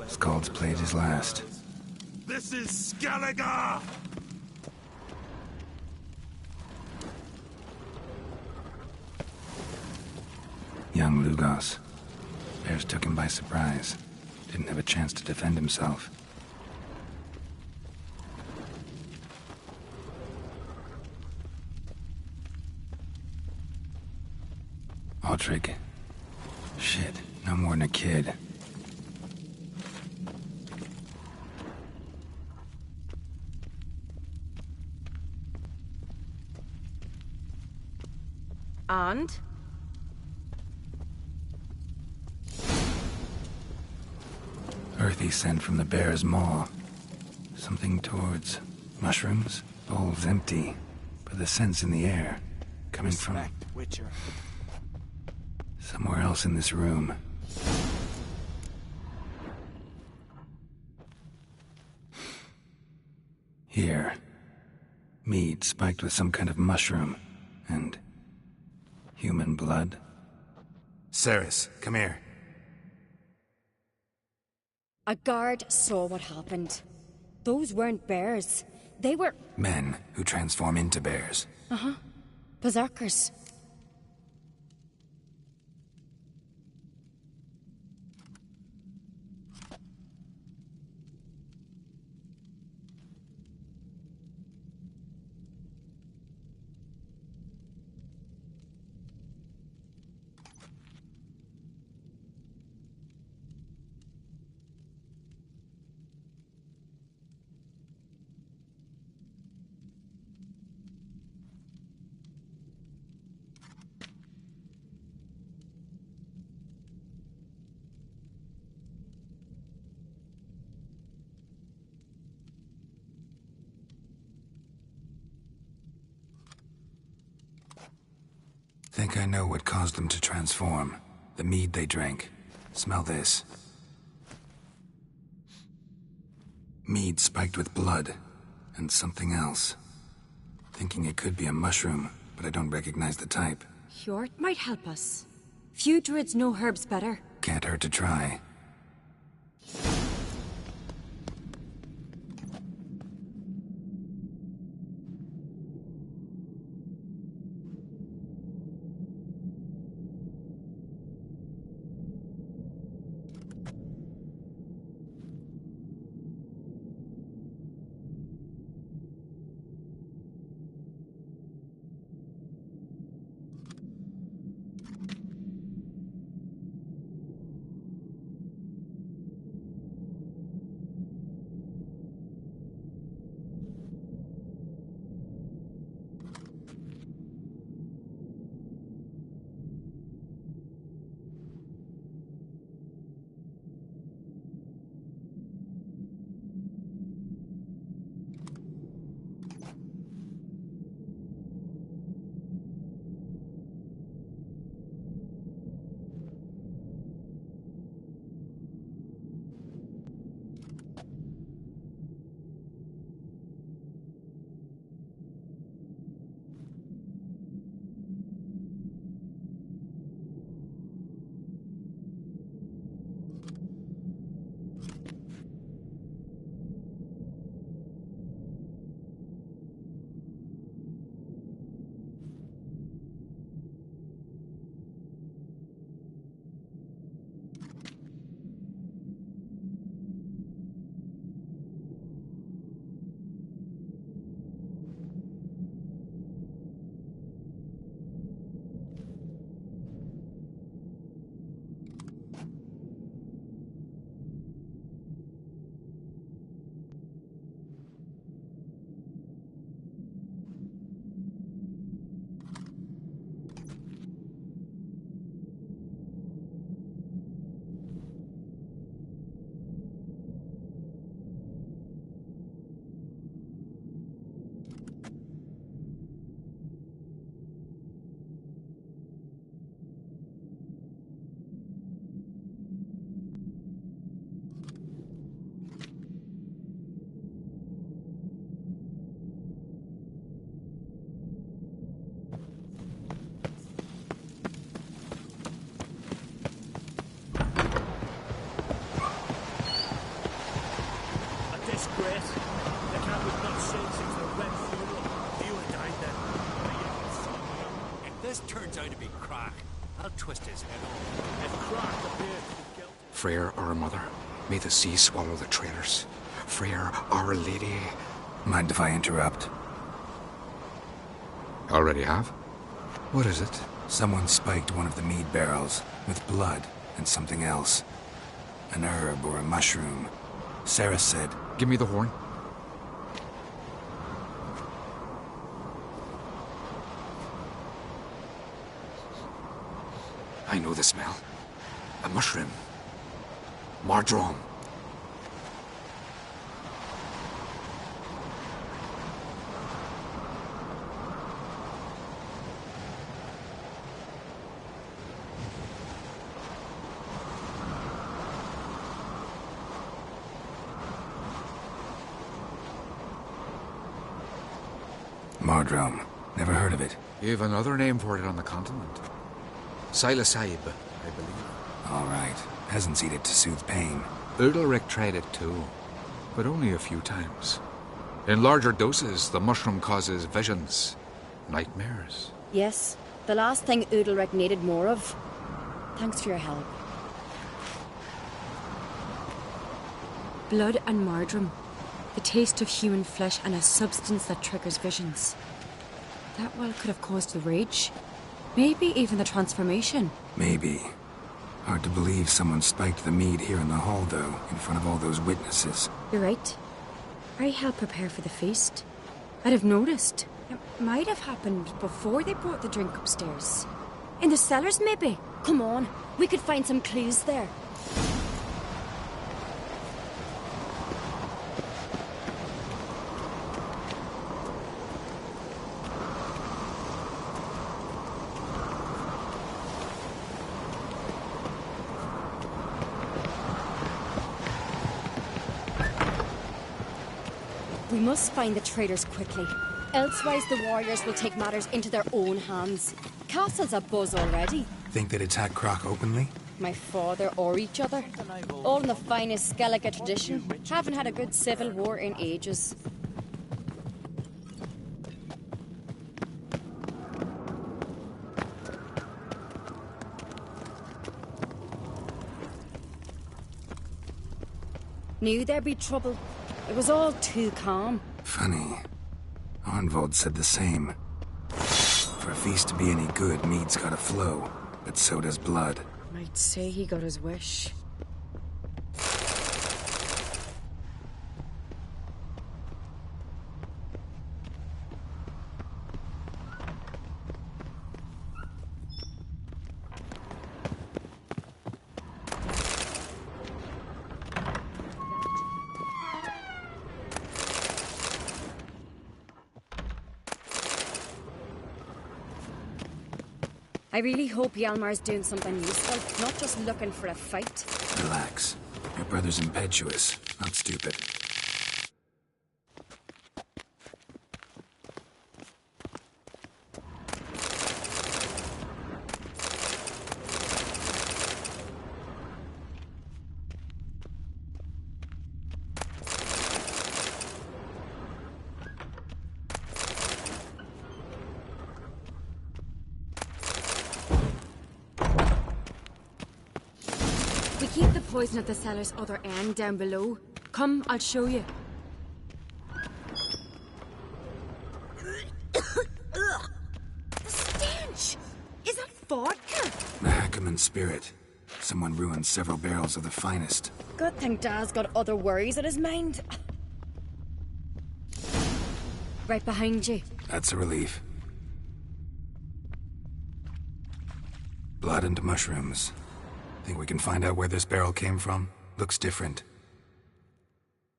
Skald's played his last. This is Skellige! Young Lugos. Bears took him by surprise. Didn't have a chance to defend himself. Aldrich. Shit, no more than a kid. And? Earthy scent from the bear's maw. Something towards mushrooms? Bowl's empty, but the scent's in the air. Coming from Witcher. somewhere else in this room. Here. Mead spiked with some kind of mushroom. And human blood. Cerys, come here. A guard saw what happened. Those weren't bears. They were... Men who transform into bears. berserkers. Think I know what caused them to transform. The mead they drank. Smell this. Mead spiked with blood. And something else. Thinking it could be a mushroom, but I don't recognize the type. Hjort might help us. Few druids know herbs better. Can't hurt to try. great. The cat was not seen since the Red funeral. You had died then. If this turns out to be Crack, I'll twist his head off. If Crack appeared to be guilty... Freyr, our mother, may the sea swallow the traitors. Freyr, our lady. Mind if I interrupt? Already have? What is it? Someone spiked one of the mead barrels with blood and something else. An herb or a mushroom. Sarah said... Give me the horn. I know the smell. A mushroom. Mardrome. Mardrome. Never heard of it. You've another name for it on the continent. Psilocybe, I believe. All right. Peasants eat it to soothe pain. Udalric tried it too, but only a few times. In larger doses, the mushroom causes visions, nightmares. Yes, the last thing Udalric needed more of. Thanks for your help. Blood and Mardrome. The taste of human flesh and a substance that triggers visions. That well could have caused the rage. Maybe even the transformation. Maybe. Hard to believe someone spiked the mead here in the hall, though, in front of all those witnesses. You're right. I helped prepare for the feast. I'd have noticed. It might have happened before they brought the drink upstairs. In the cellars, maybe. Come on, we could find some clues there. We must find the traitors quickly. Elsewise, the warriors will take matters into their own hands. Castle's abuzz already. Think they'd attack Croc openly? My father or each other. All in the finest Skellige tradition. Haven't had a good civil war in ages. Knew there'd be trouble. It was all too calm. Funny. Arnvold said the same. For a feast to be any good, mead's gotta flow, but so does blood. Might say he got his wish. I really hope Hjalmar's doing something useful, not just looking for a fight. Relax. Your brother's impetuous, not stupid. We keep the poison at the cellar's other end down below. Come, I'll show you. The stench! Is that vodka? Mahakaman spirit. Someone ruined several barrels of the finest. Good thing Dad's got other worries on his mind. Right behind you. That's a relief. Blood and mushrooms. Think we can find out where this barrel came from? Looks different.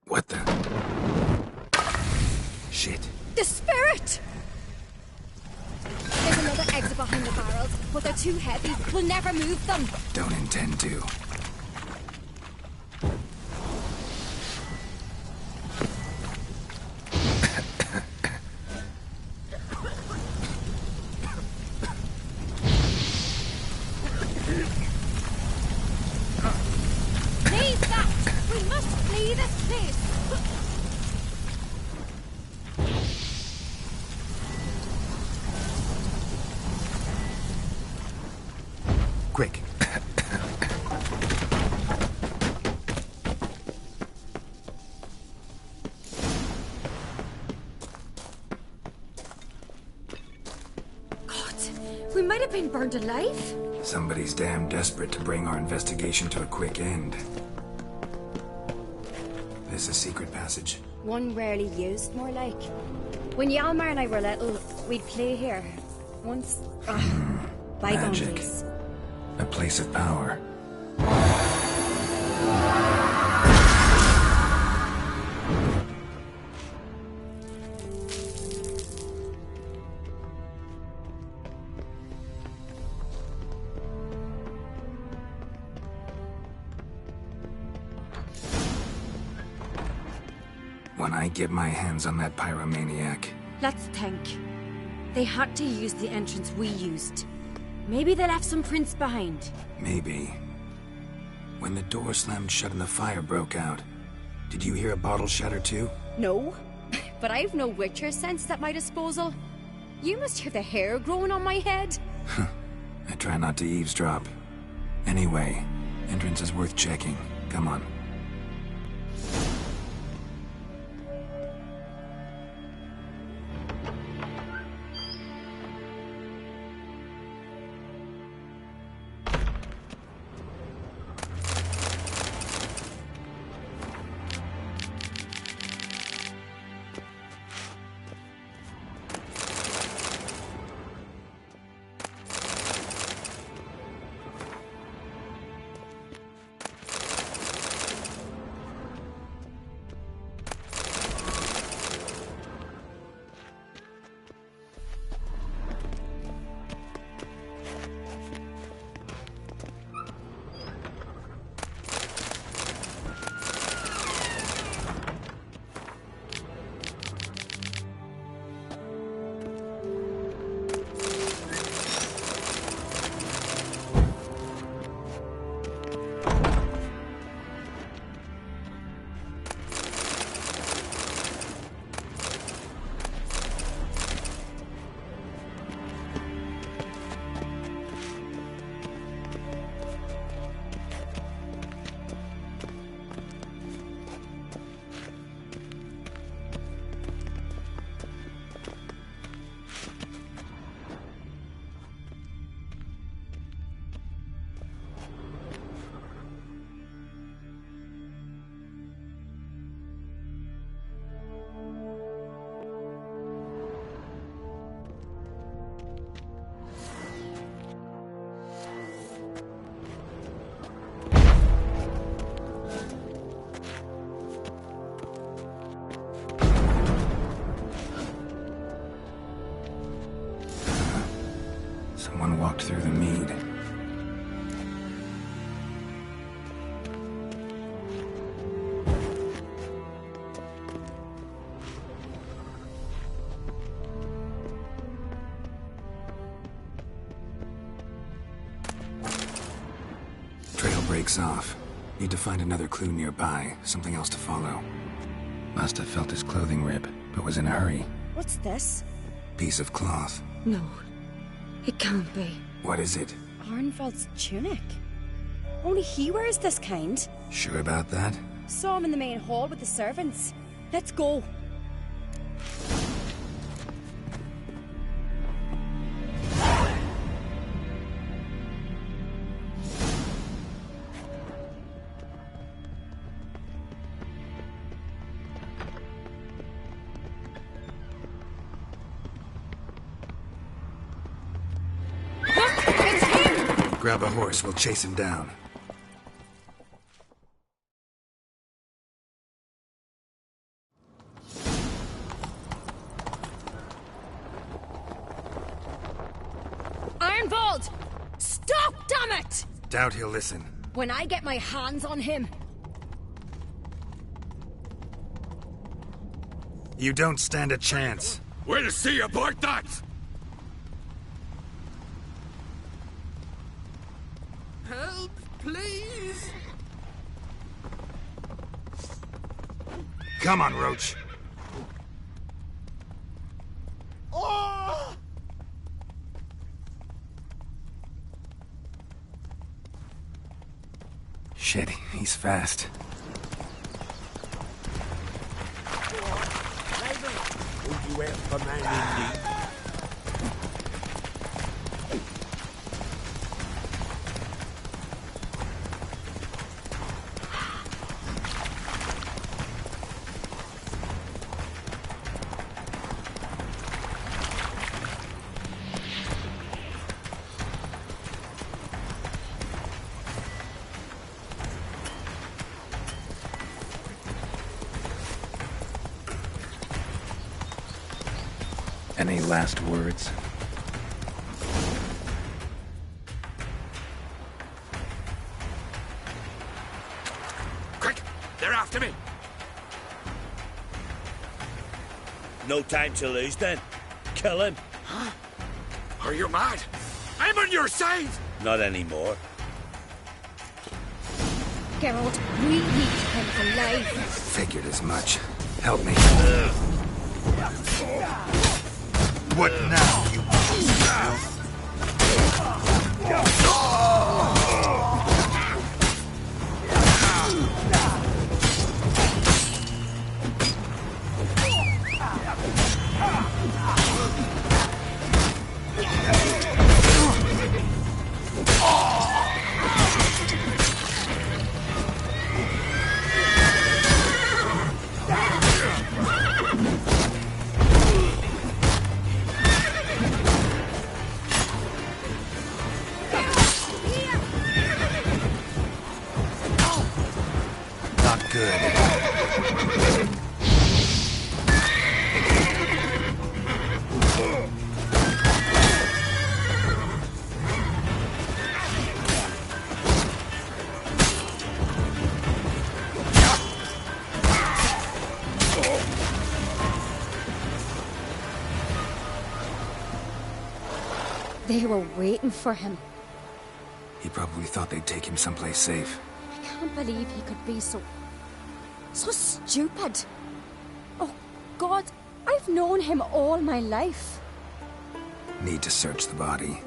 What the? Shit. The spirit! There's another exit behind the barrels, but they're too heavy. We'll never move them. Don't intend to. Leave that! We must flee this place! have been burned alive. Somebody's damn desperate to bring our investigation to a quick end. This a secret passage? One rarely used, more like. When Yalmar and I were little, we'd play here. Once... bygone Magic. days. A place of power. When I get my hands on that pyromaniac, Let's think. They had to use the entrance we used. Maybe they left some prints behind. maybe. When the door slammed shut and the fire broke out, did you hear a bottle shatter too? No, but I've no Witcher sense at my disposal. You must hear the hair growing on my head. I try not to eavesdrop. Anyway, entrance is worth checking. Come on. Someone walked through the mead. Trail breaks off. Need to find another clue nearby, something else to follow. Must have felt his clothing rip, but was in a hurry. What's this? Piece of cloth. No. It can't be. What is it? Arnvald's tunic. Only he wears this kind. Sure about that? Saw him in the main hall with the servants. Let's go. Grab a horse, we'll chase him down. Arnvald! Stop, damn it! Doubt he'll listen. When I get my hands on him. You don't stand a chance. We'll see about that! Help, please! Come on, Roach. Oh! Shit, he's fast. Would you help a man in need? Any last words? Quick! They're after me! No time to lose then. Kill him. Are you mad? I'm on your side! Not anymore. Geralt, we need him alive. Figured as much. Help me. What now, you... Not good. They were waiting for him. He probably thought they'd take him someplace safe. I can't believe he could be so stupid. Oh, God, I've known him all my life. Need to search the body.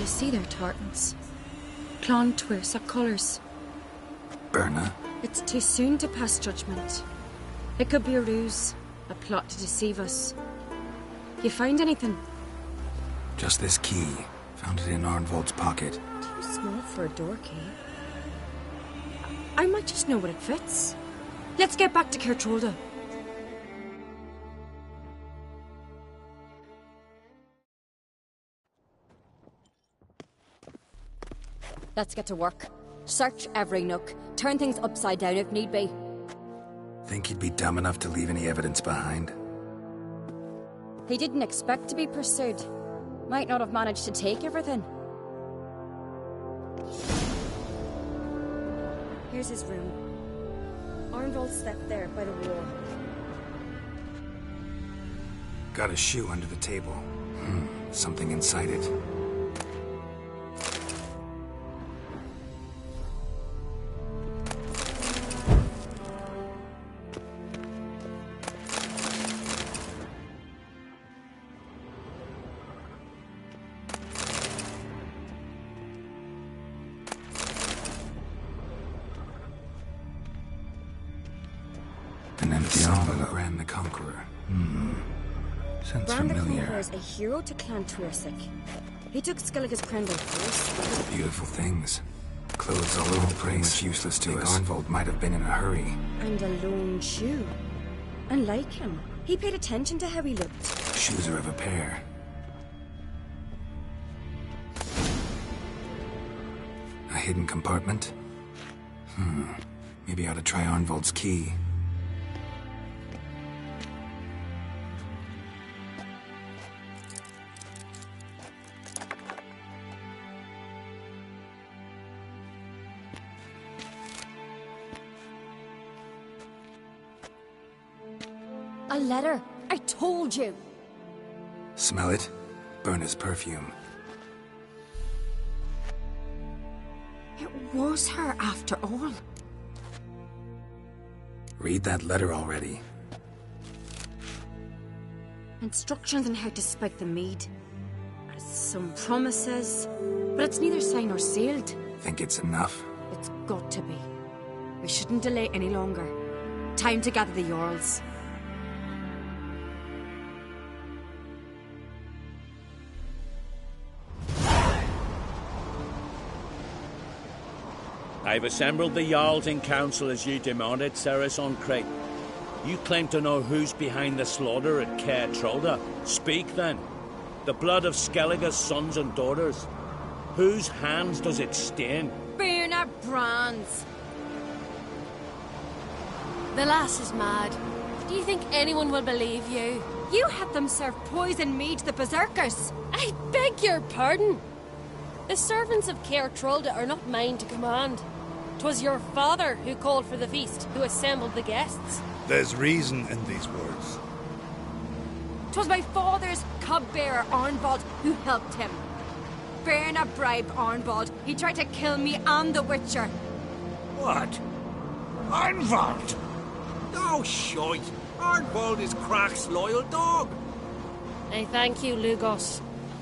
See their tartans. Clon Tuirsa colours. Berna? It's too soon to pass judgment. It could be a ruse, a plot to deceive us. You find anything? Just this key. Found it in Arnvold's pocket. Too small for a door key. I might just know what it fits. Let's get back to Kertrolda. Let's get to work. Search every nook. Turn things upside down if need be. Think he'd be dumb enough to leave any evidence behind? He didn't expect to be pursued. Might not have managed to take everything. Here's his room. Arnvold slept there by the wall. Got a shoe under the table. Something inside it. An empty envelope. Bran the Conqueror. Sounds Bran the familiar. Conqueror is a hero to Clan Tuirsic. He took Skellige's crown by force. Beautiful things. Clothes all over the place. Useless to us. Arnvold might have been in a hurry. And a lone shoe. And like him, he paid attention to how he looked. Shoes are of a pair. A hidden compartment? Maybe I ought to try Arnvold's key. A letter. I told you. Smell it? Berna's perfume. It was her after all. Read that letter already. Instructions on how to spike the mead. Some promises, but it's neither signed nor sealed. Think it's enough? It's got to be. We shouldn't delay any longer. Time to gather the Jarls. I've assembled the Jarls in council as you demanded, Cerys on Crate. You claim to know who's behind the slaughter at Caer Trolda. Speak then. The blood of Skellige's sons and daughters. Whose hands does it stain? Birna Brand's. The lass is mad. Do you think anyone will believe you? You had them serve poison mead to the berserkers. I beg your pardon. The servants of Caer Trolda are not mine to command. 'Twas your father who called for the feast, who assembled the guests. There's reason in these words. 'Twas my father's cub-bearer, Arnbald, who helped him. Birna bribed Arnbald. He tried to kill me and the Witcher. What? Arnvald? Oh, shite. Arnvald is Crach's loyal dog. I thank you, Lugos.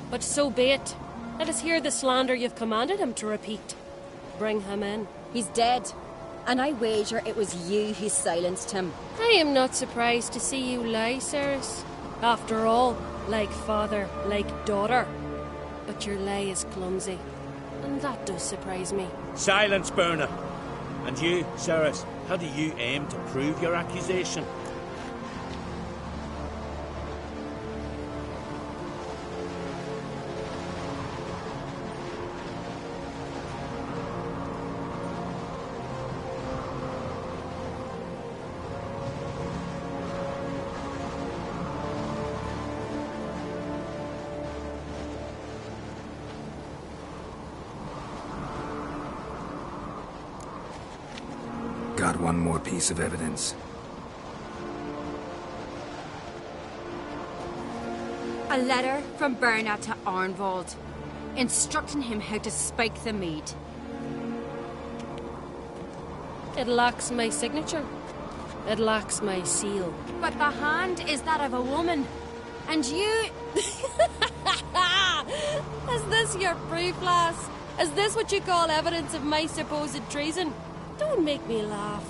But so be it. Let us hear the slander you've commanded him to repeat. Bring him in. He's dead. And I wager it was you who silenced him. I am not surprised to see you lie, Cerys. After all, like father, like daughter. But your lie is clumsy. And that does surprise me. Silence, Birna. And you, Cerys, how do you aim to prove your accusation? Got one more piece of evidence. A letter from Birna to Arnvald, instructing him how to spike the mead. It lacks my signature. It lacks my seal. But the hand is that of a woman. And you... Is this your proof, lass? Is this what you call evidence of my supposed treason? Don't make me laugh.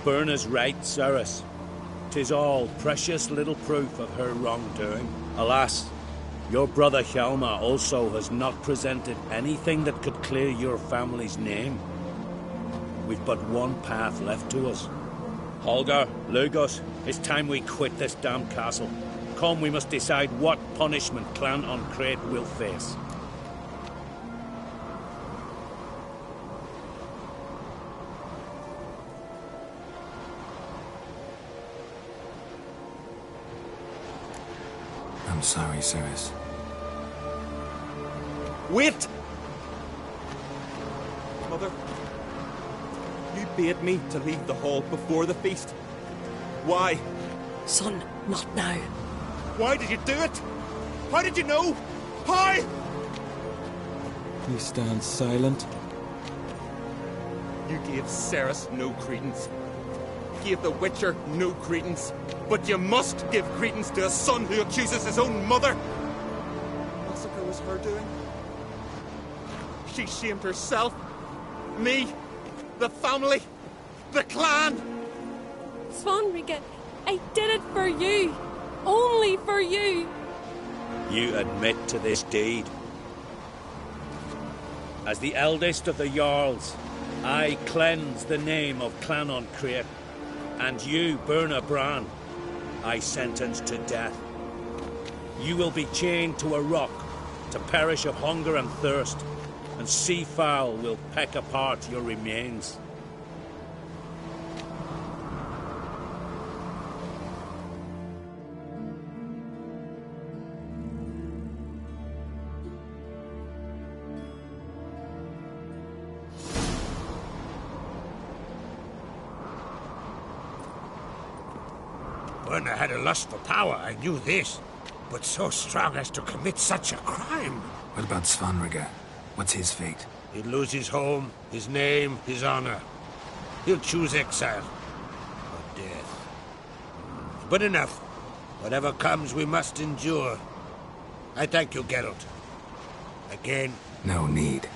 Birna's right, Cerys. 'Tis all precious little proof of her wrongdoing. Alas, your brother Hjalmar also has not presented anything that could clear your family's name. We've but one path left to us. Holger, Lugos, it's time we quit this damned castle. Come, we must decide what punishment Clan an Craite will face. I'm sorry, Cerys. Wait! Mother, you bade me to leave the hall before the feast. Why? Son, not now. Why did you do it? How did you know? How? You stand silent. You gave Cerys no credence. Gave the Witcher no credence. But you must give credence to a son who accuses his own mother. Massacre was her doing. She shamed herself, me, the family, the clan. Svanrige, I did it for you. Only for you. You admit to this deed. As the eldest of the Jarls, I cleanse the name of Clan an Craite, and you, Birna Bran, I sentence to death. You will be chained to a rock to perish of hunger and thirst, and sea fowl will peck apart your remains. Birna had a lust for power, I knew this. But so strong as to commit such a crime. What about Svanrige? What's his fate? He'd lose his home, his name, his honor. He'll choose exile. but enough. Whatever comes, we must endure. I thank you, Geralt. Again. No need.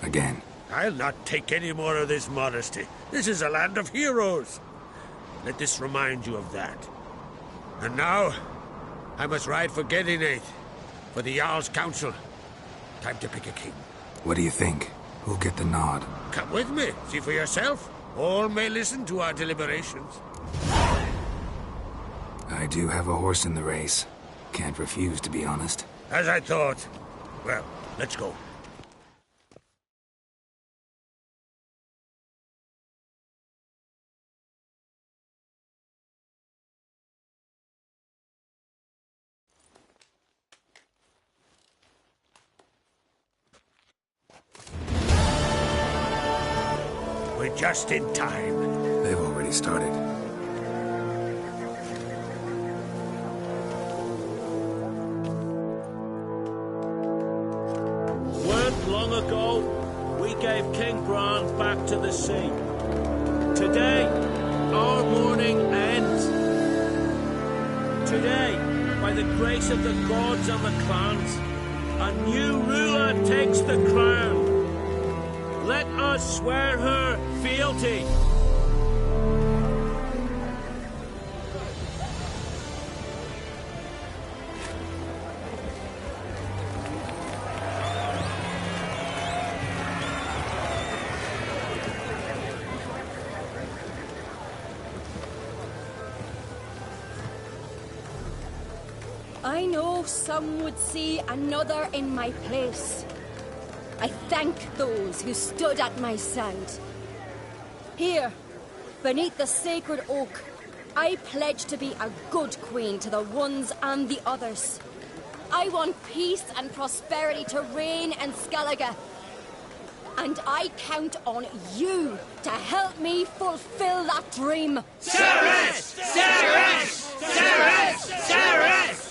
Again. I'll not take any more of this modesty. This is a land of heroes. Let this remind you of that. And now, I must ride for Gedinate, for the Jarl's Council. Time to pick a king. What do you think? Who'll get the nod? Come with me, see for yourself. All may listen to our deliberations. I do have a horse in the race. Can't refuse, to be honest. As I thought. Well, let's go. We're just in time. They've already started. Weren't long ago, we gave King Bran back to the sea. Today, our mourning ends. Today, by the grace of the gods and the clans, a new ruler takes the crown. Let us swear her fealty. I know some would see another in my place. I thank those who stood at my side. Here, beneath the sacred oak, I pledge to be a good queen to the ones and the others. I want peace and prosperity to reign in Skellige. And I count on you to help me fulfill that dream. Cerys! Cerys! Cerys! Cerys!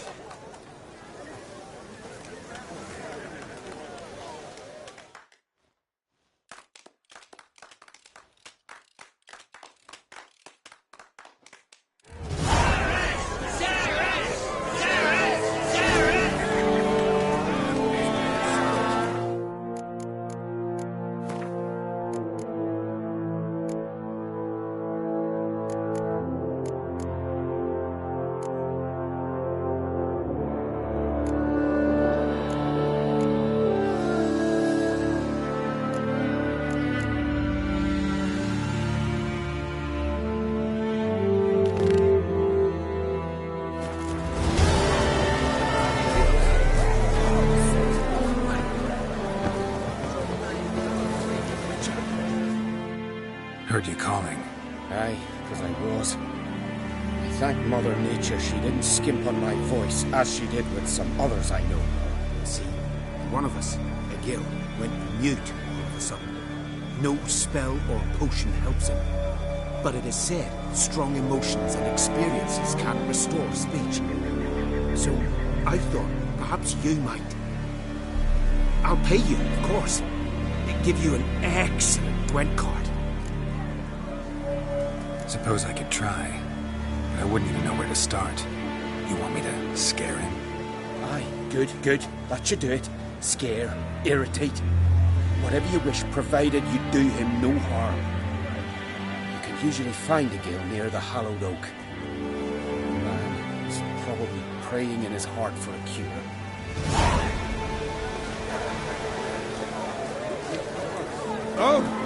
Heard you calling. Aye, because I was. I thank Mother Nature she didn't skimp on my voice, as she did with some others I know. See, one of us, a girl, went mute all of a sudden. No spell or potion helps him. But it is said strong emotions and experiences can restore speech. So, I thought perhaps you might. I'll pay you, of course. Give you an excellent Gwent card. Suppose I could try. But I wouldn't even know where to start. You want me to scare him? Aye, good, good. That should do it. Scare, irritate. Whatever you wish, provided you do him no harm. You can usually find a Gale near the Hallowed Oak. The man is probably praying in his heart for a cure. Oh!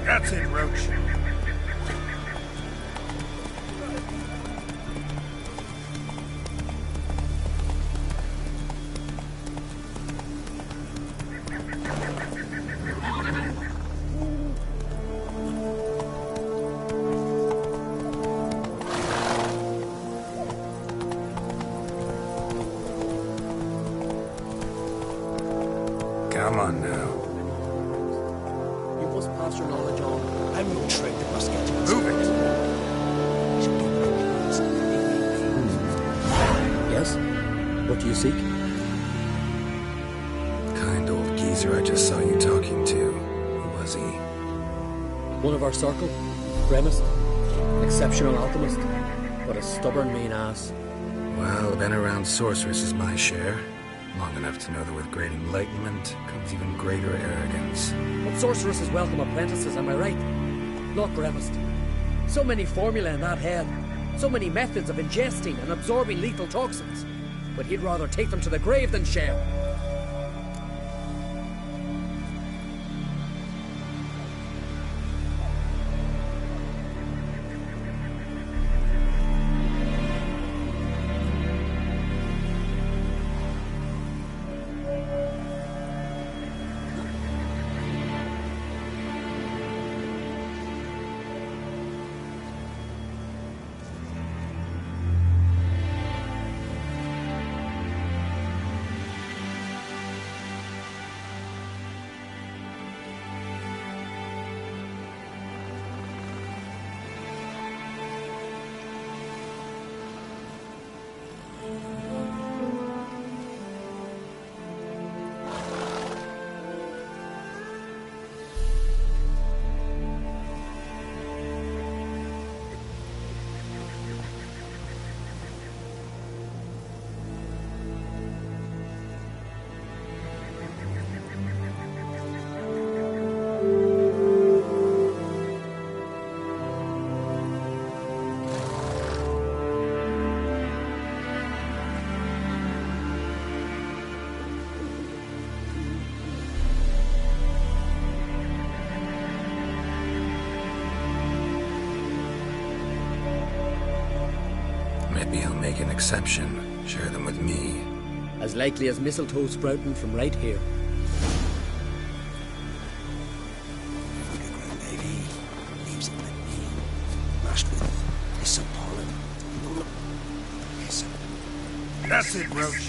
That's it, Roach. Come on now. You must pass your knowledge on. I'm no trained in musket. Move it! Yes? What do you seek? Kind old geezer I just saw you talking to. Who was he? One of our circle. Bremist. Exceptional alchemist. But a stubborn mean ass. Well, been around sorceress is my share. Long enough to know that with great enlightenment comes even greater arrogance. But sorceress' welcome apprentices, am I right? Not Bremist. So many formulae in that head. So many methods of ingesting and absorbing lethal toxins. But he'd rather take them to the grave than share. Maybe he'll make an exception. Share them with me. As likely as mistletoe sprouting from right here. Maybe leaves it with me. Mashed with this pollen. Listen. That's it, Roach.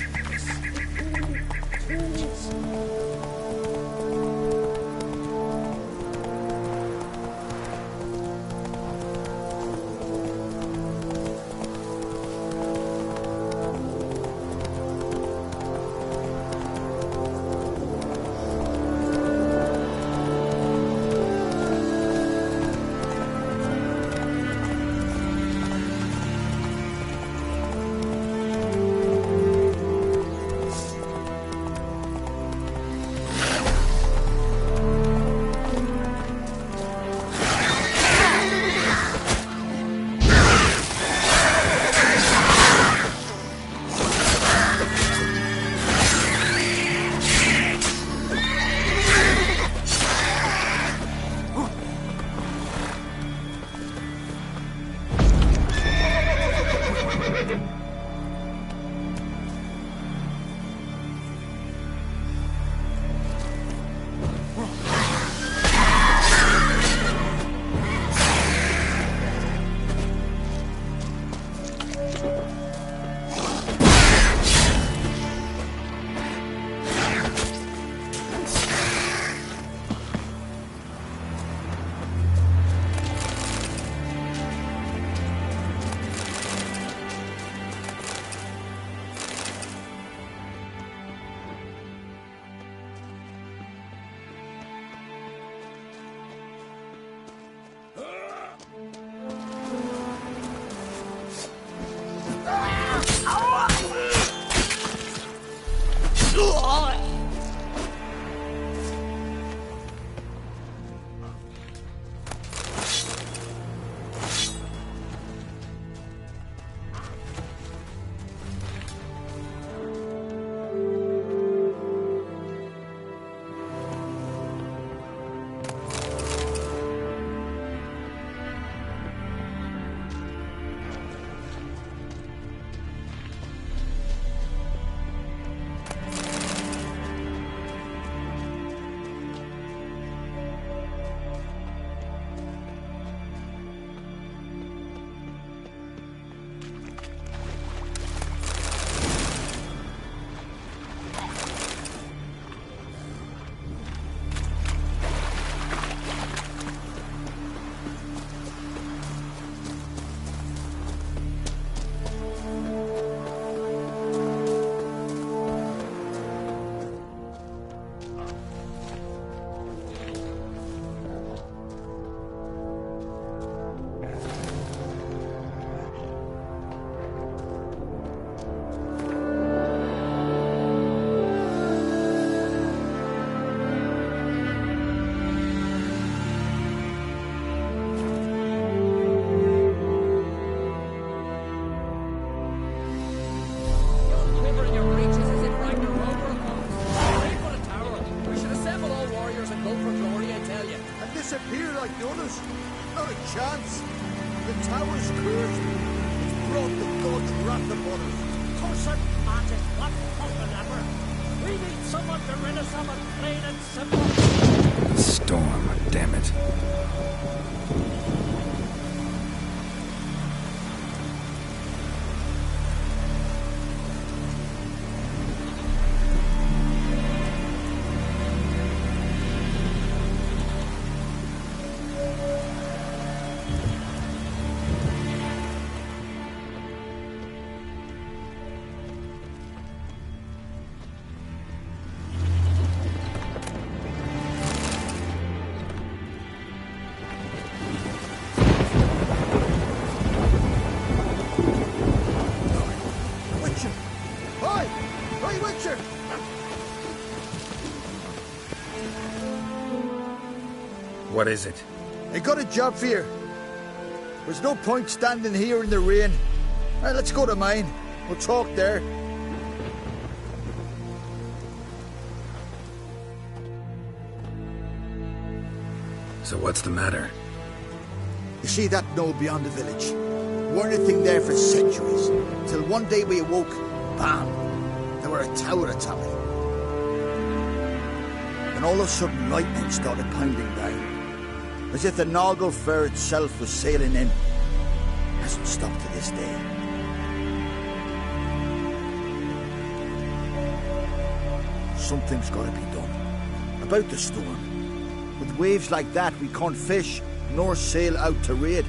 like the others. Not a chance. The tower's cursed. It's brought the God's wrath upon us. Cursed magic, what fucking ever. We need someone to rid us of it, plain and simple. The storm, damn it. What is it? I got a job for you. There's no point standing here in the rain. Right, let's go to mine. We'll talk there. So what's the matter? You see that knoll beyond the village? Weren't anything there for centuries. Till one day we awoke. Bam! There were a tower atop it. And all of a sudden lightning started pounding down. As if the Noggle Fair itself was sailing in. Hasn't stopped to this day. Something's got to be done. About the storm. With waves like that, we can't fish, nor sail out to raid.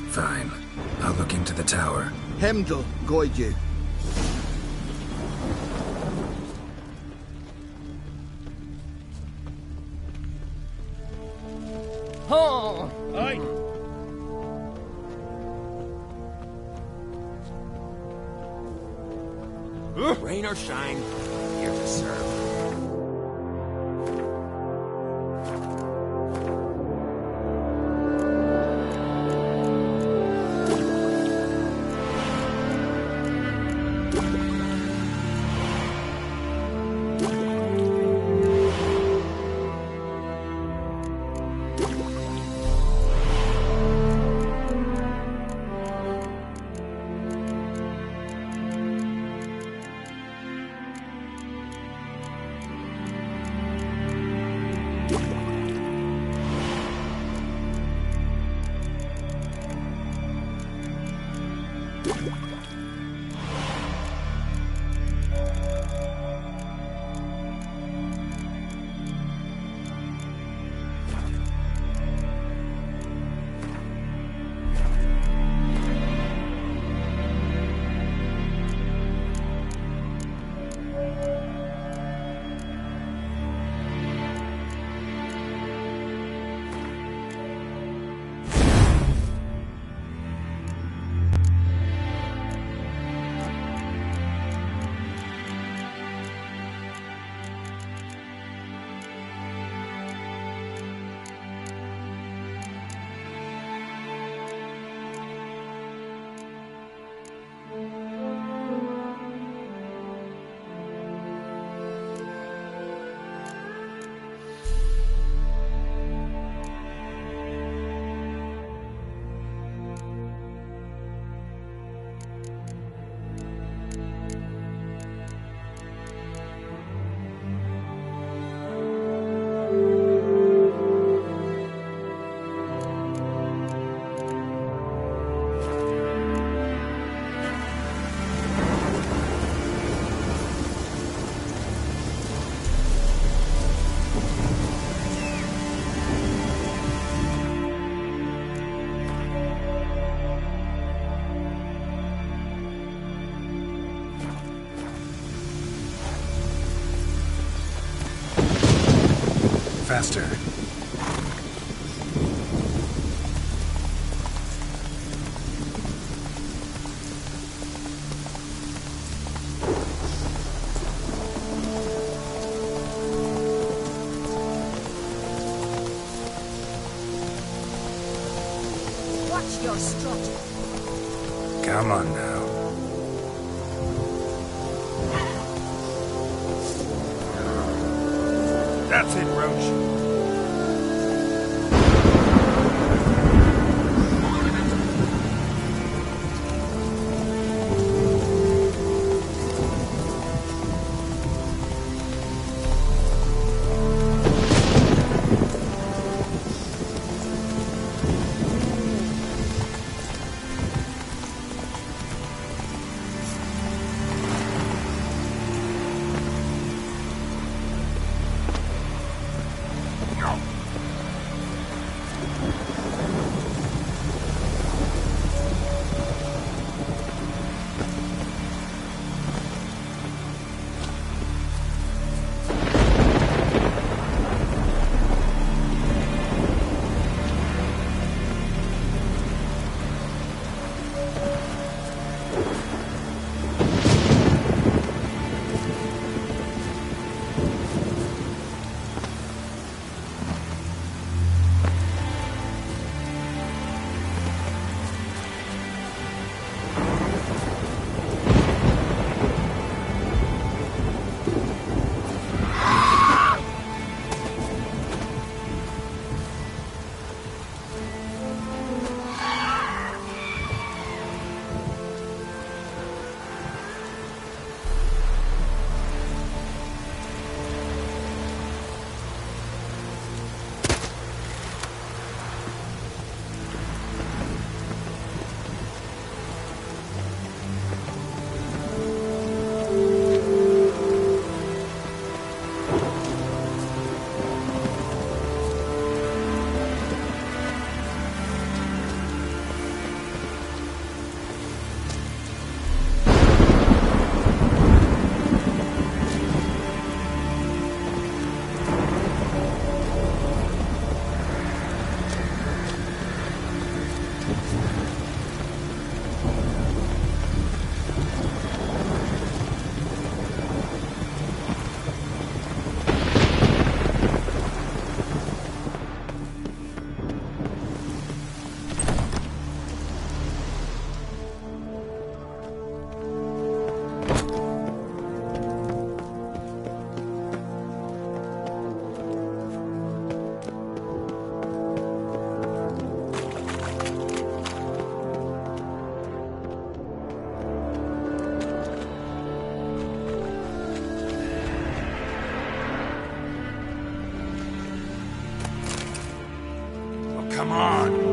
Fine. I'll look into the tower. Hemdall, guide you. Oh! Aye. Rain or shine, here to serve. Faster. Watch your strut. Come on now. That's it, Roach. Come on.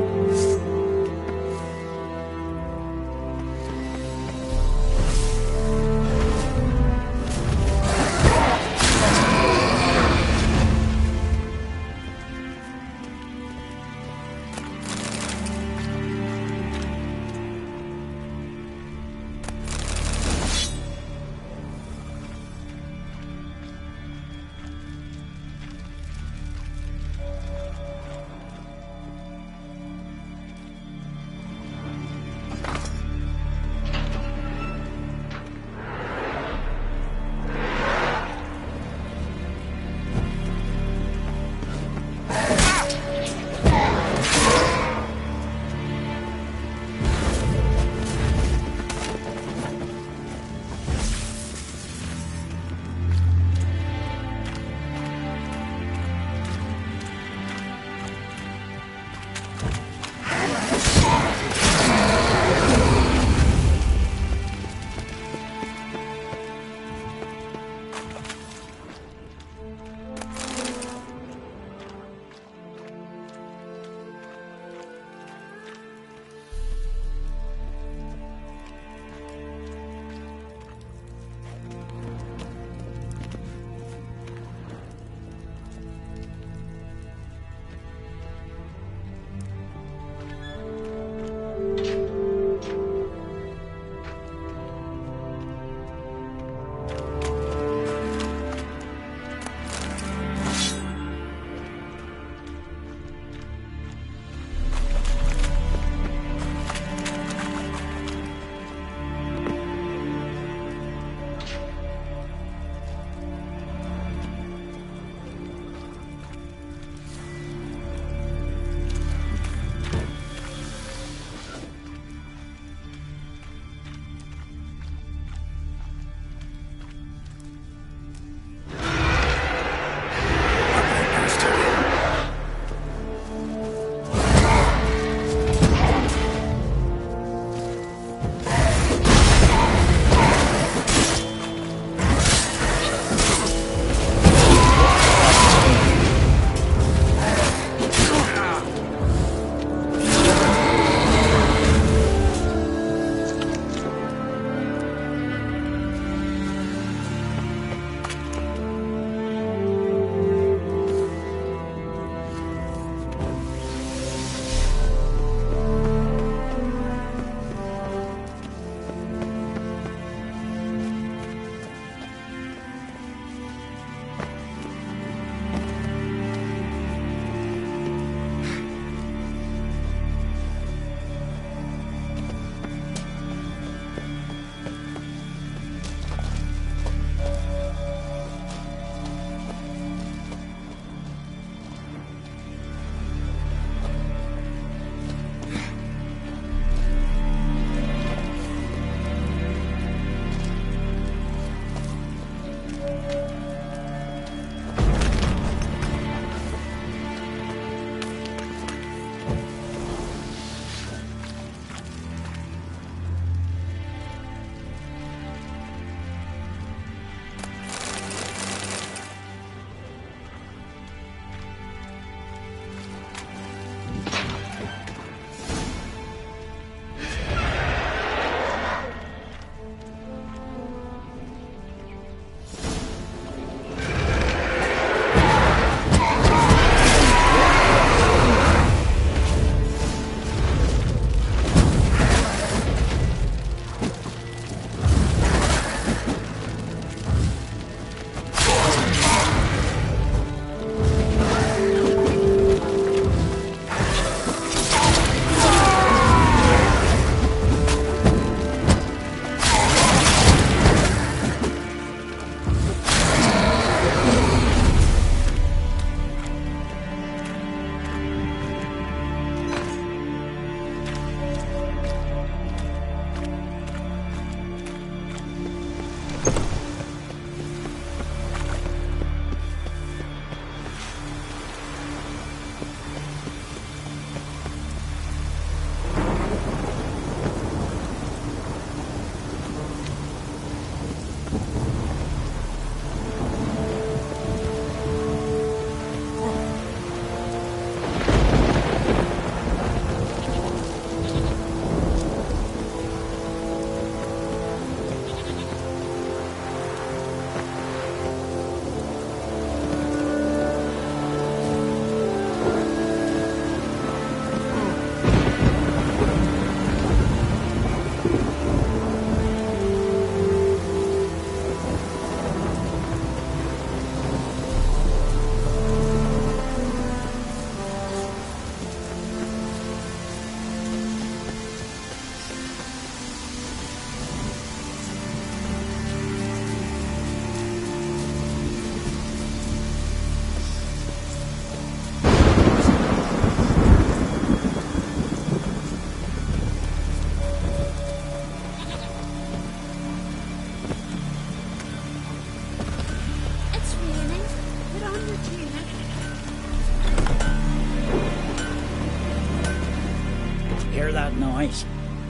Hear that noise?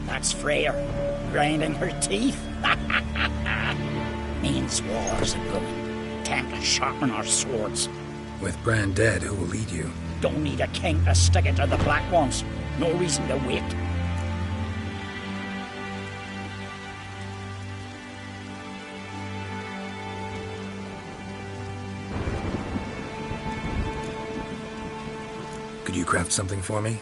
That's Freya, grinding her teeth. Means war's a coming. Time to sharpen our swords. With Bran dead, who will lead you? Don't need a king to stick it to the Black Ones. No reason to wait. Could you craft something for me?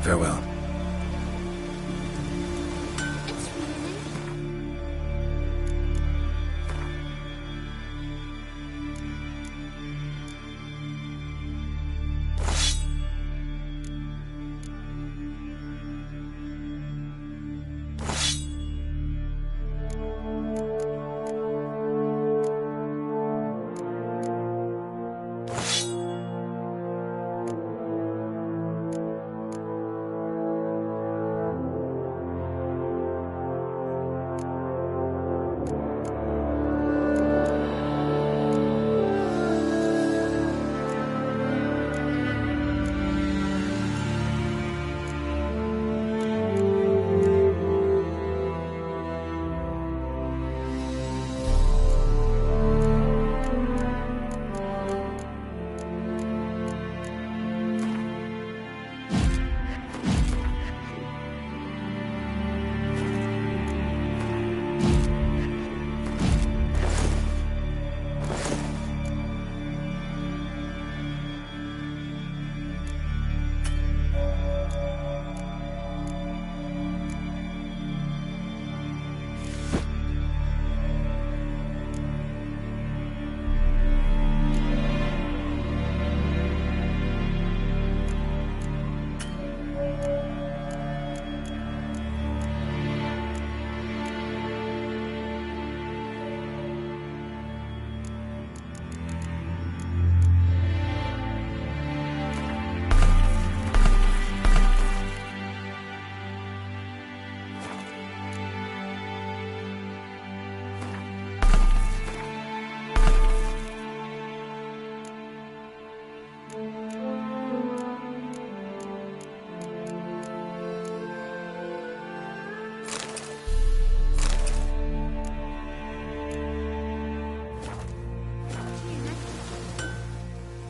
Farewell.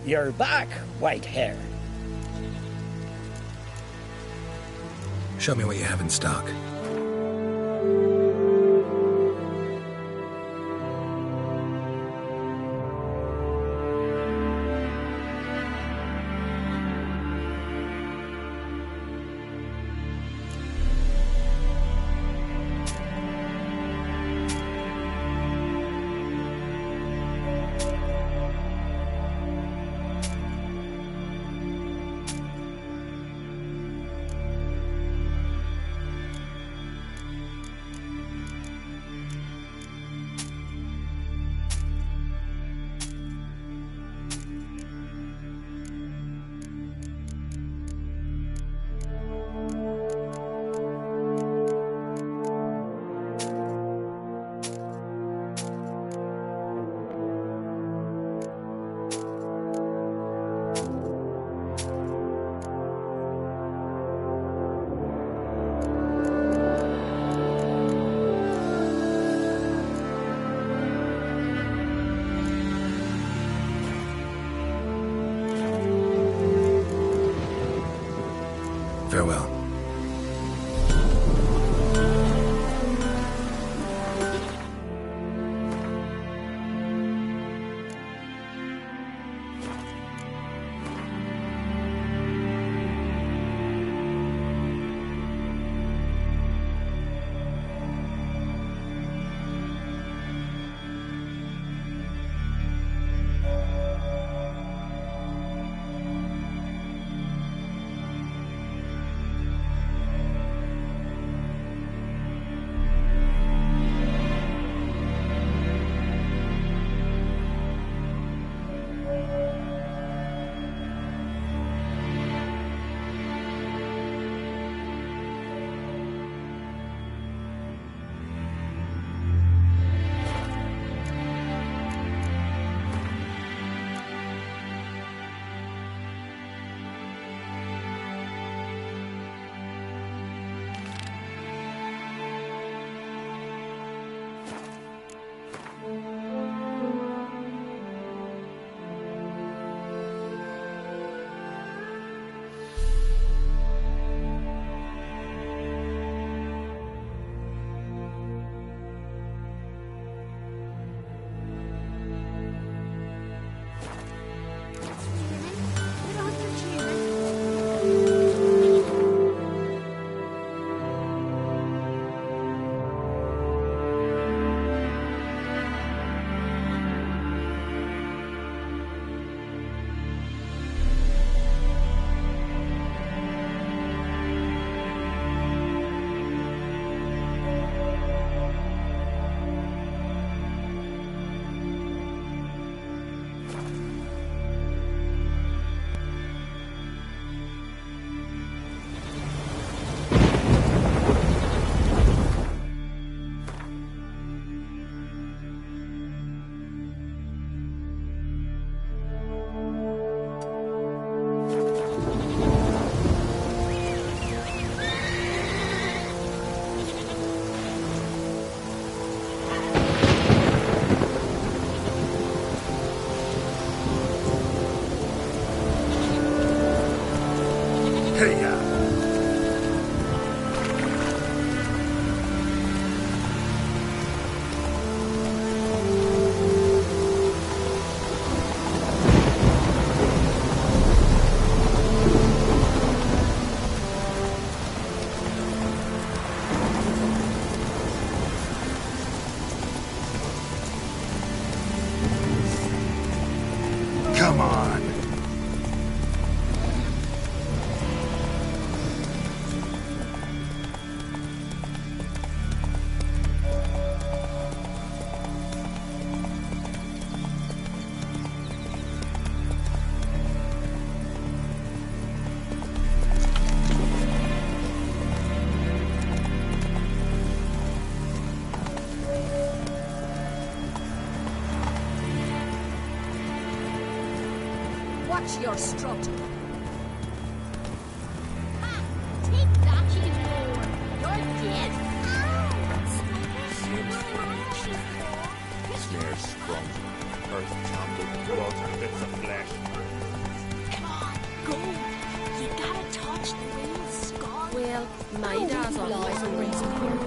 You're back, white hair. Show me what you have in stock. Farewell. Come on. Watch your strut. Take that, you whore! You're dead! Snare sprung. Earth trampled. Blood and bits of flesh. Come on, go! You gotta touch the real skull. Well, my dad's on life and brings him here.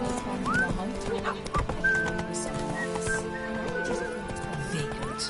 Vacant.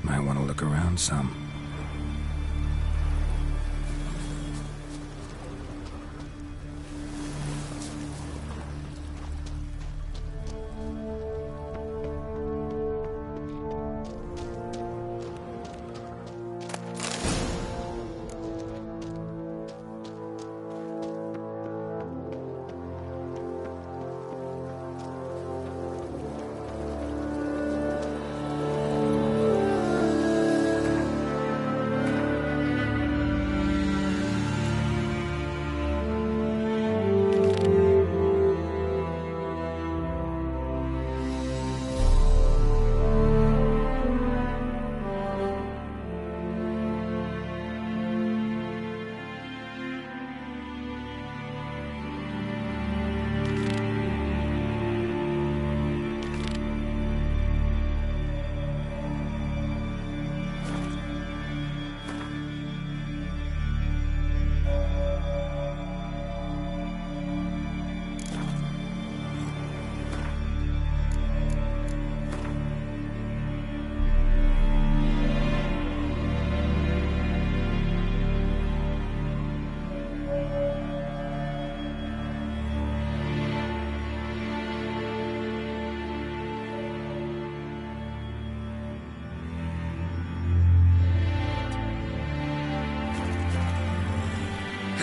Might want to look around some.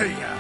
Hey-ya!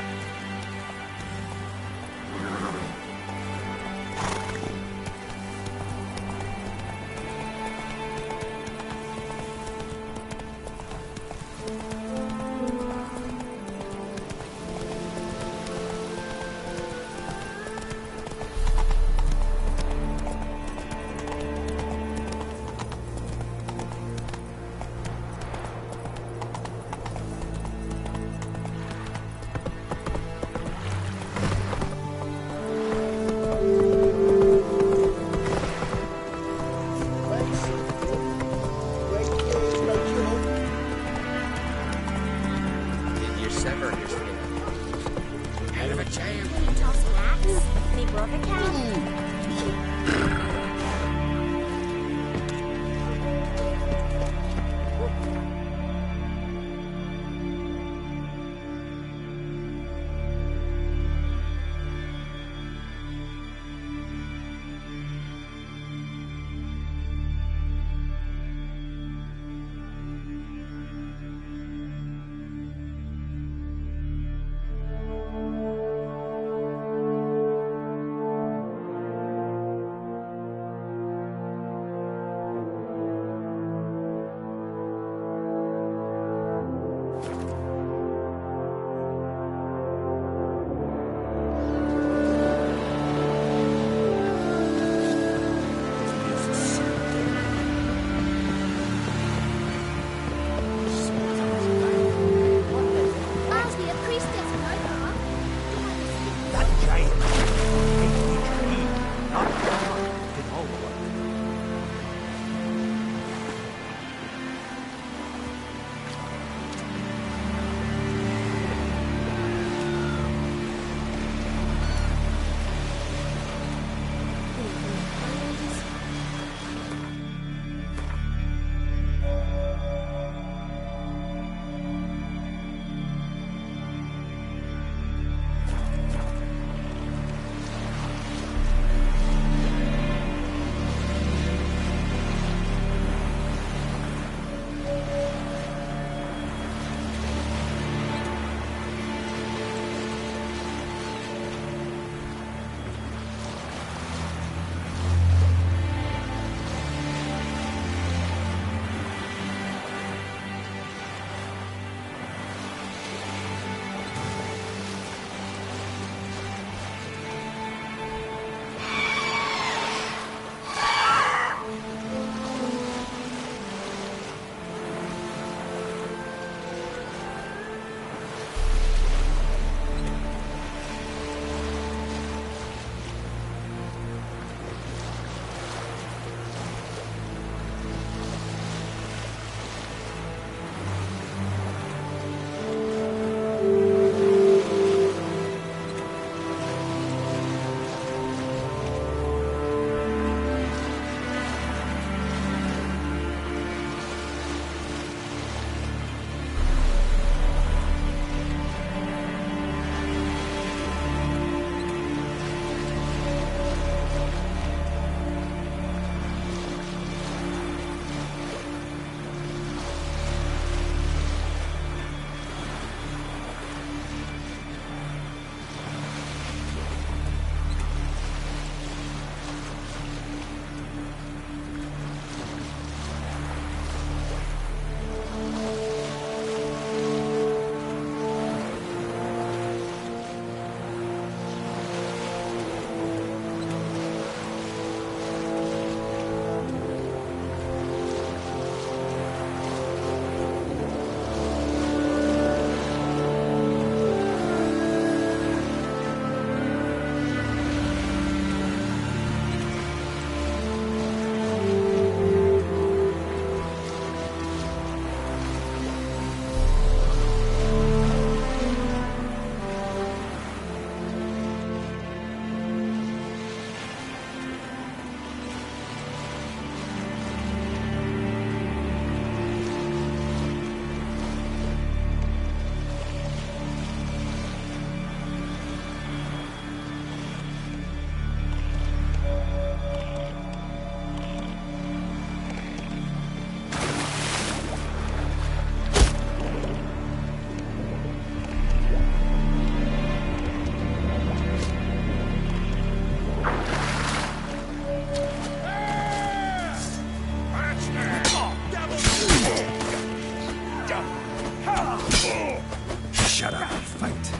Shut up and fight.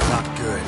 Not good.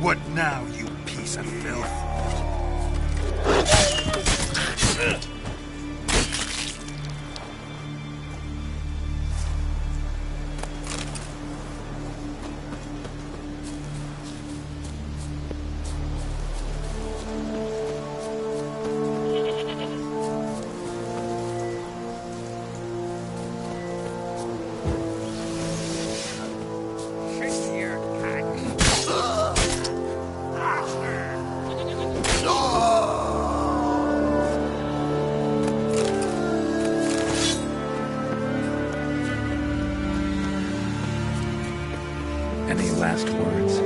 What now, you piece of filth? Any last words?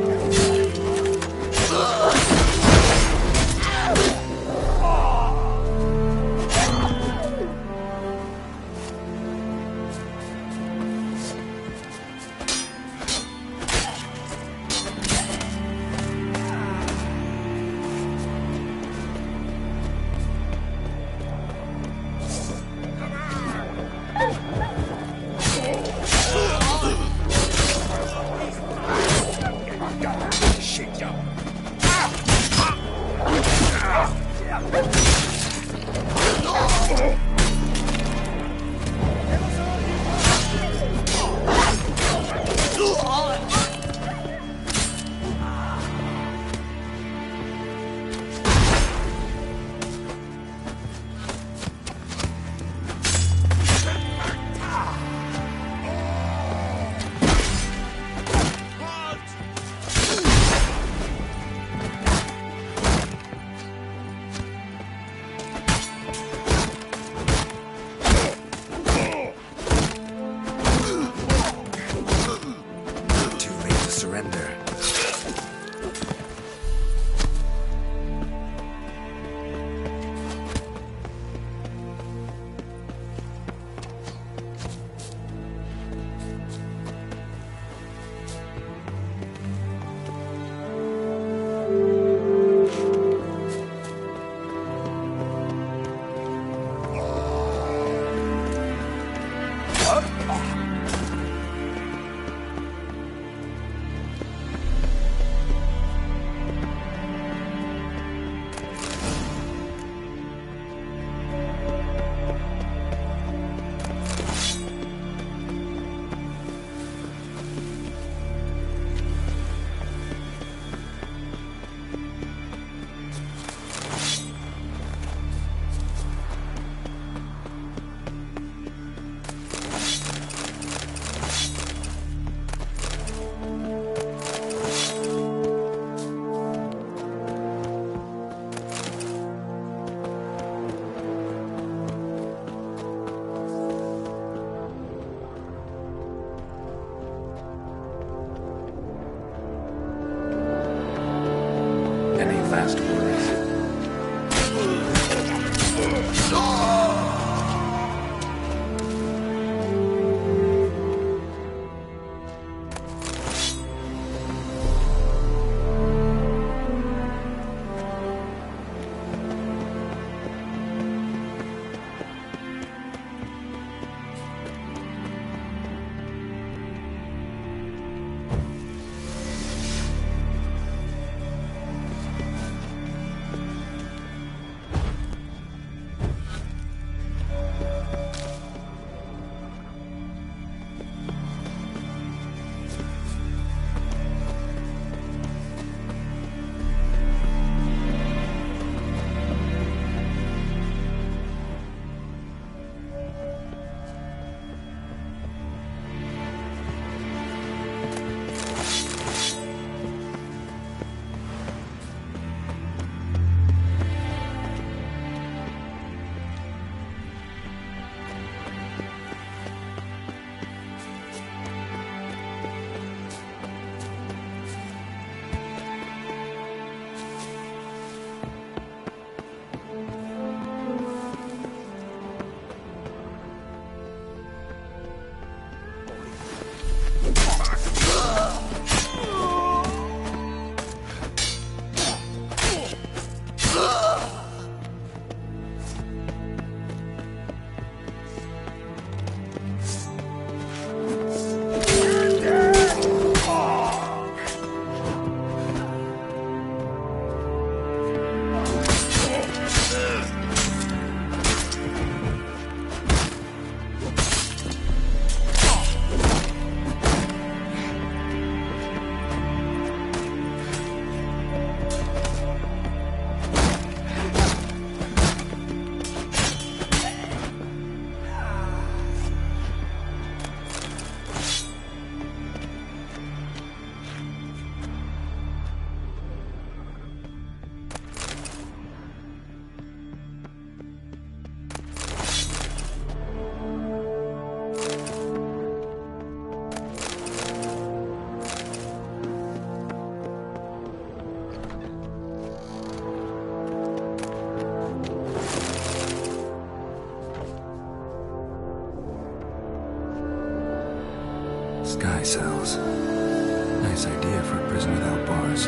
Sky cells. Nice idea for a prison without bars.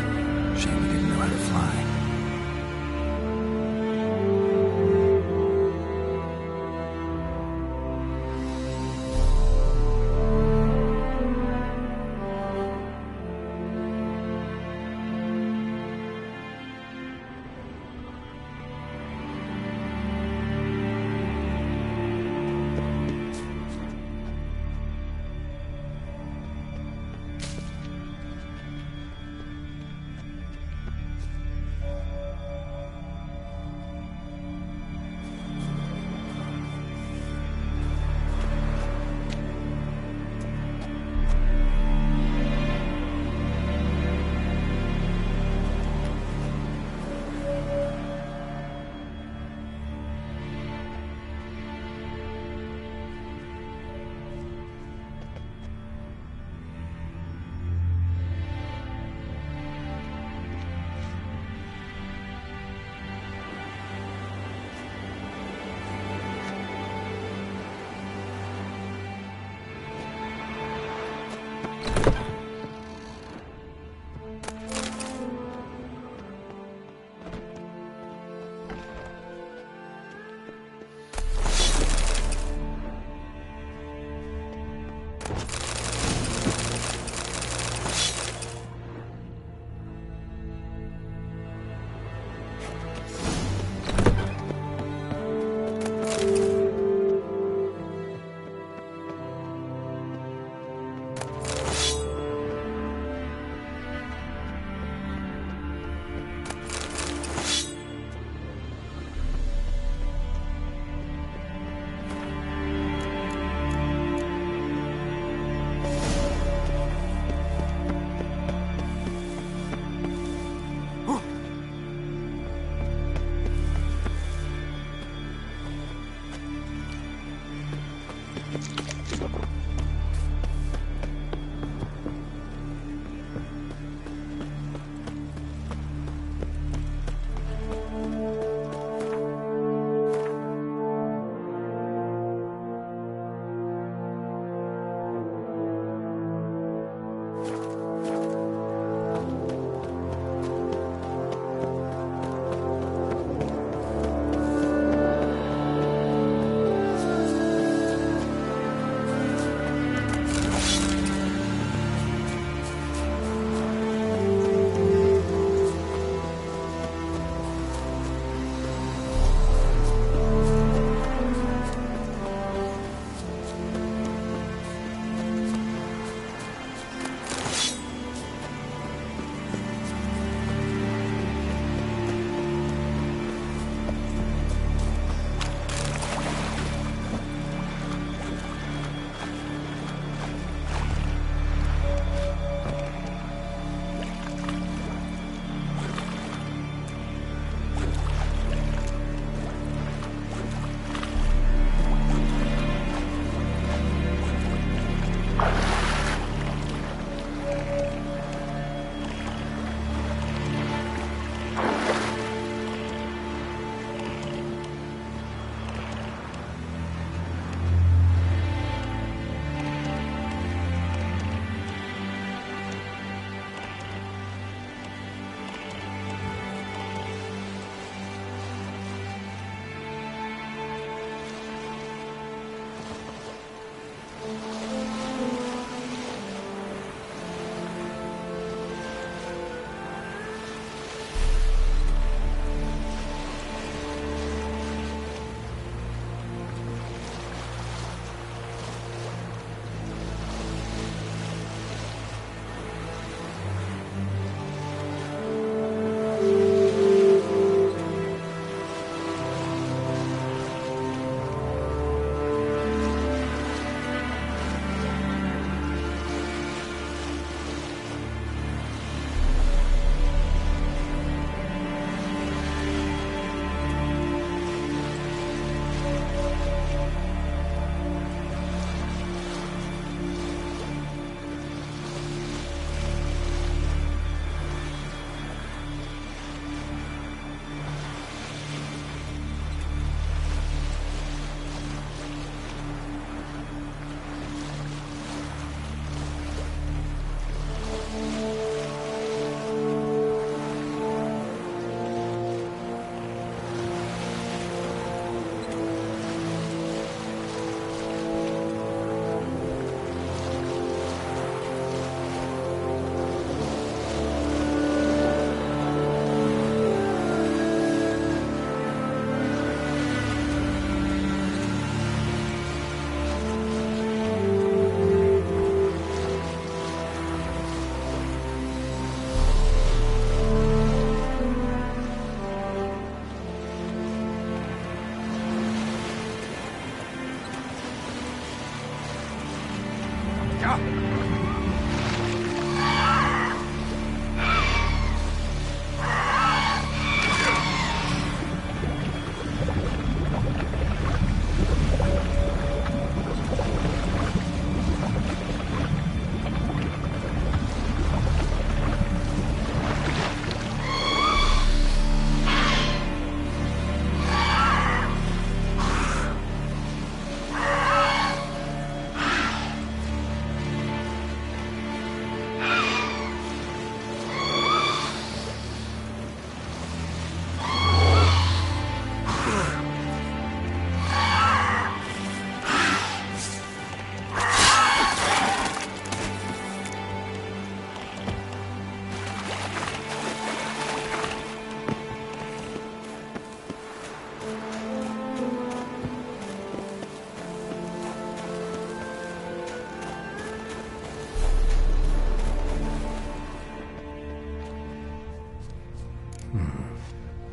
Shame he didn't know how to fly.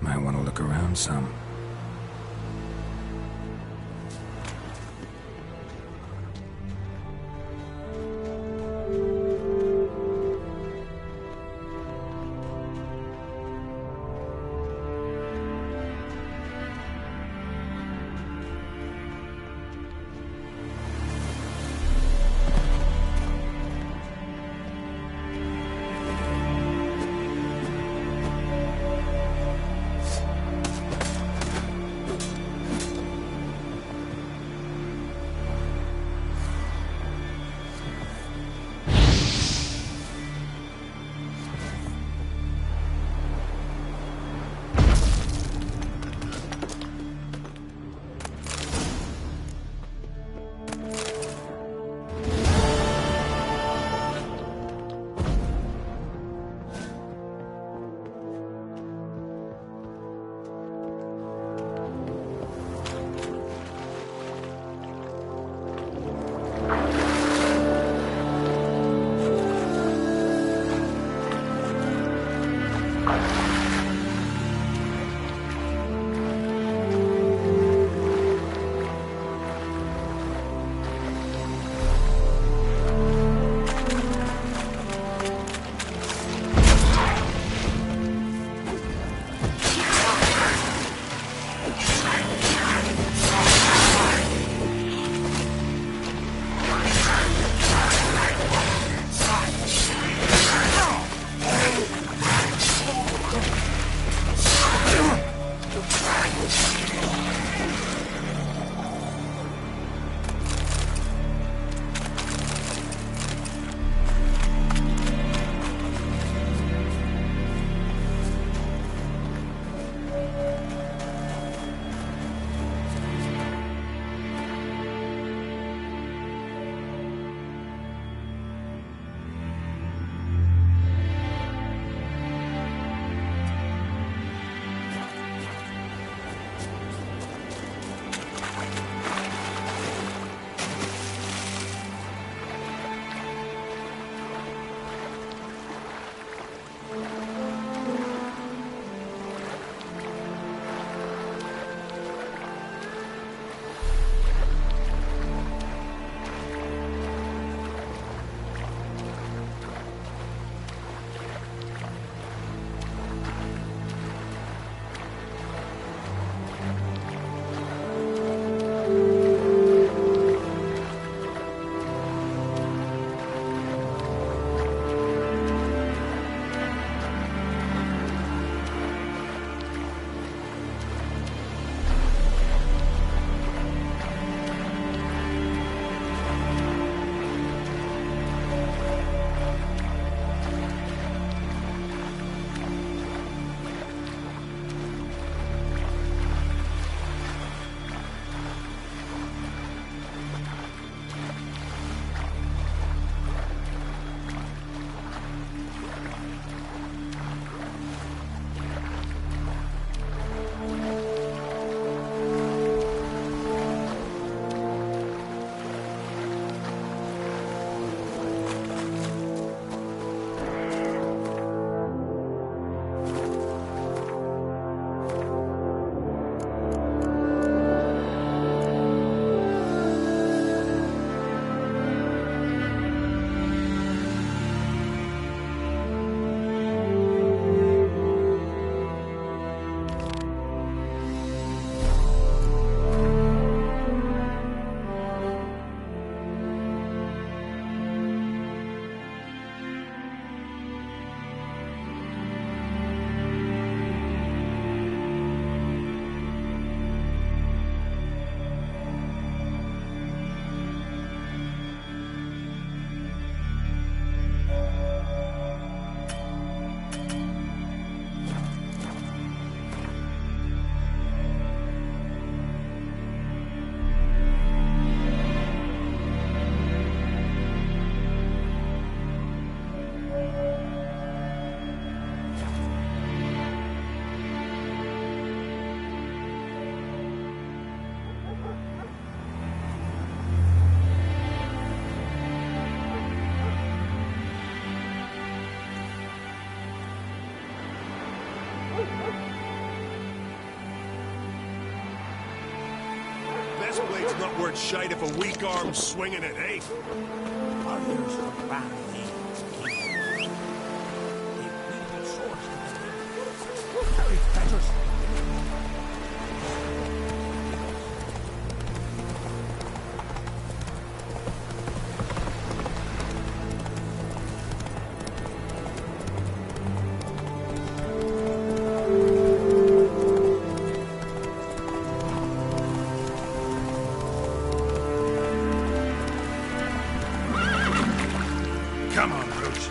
Might want to look around some. blade's not worth shite if a weak arm's swinging it, eh? Warriors are round here. They've wielded swords to carry fetters. Come on, Roach.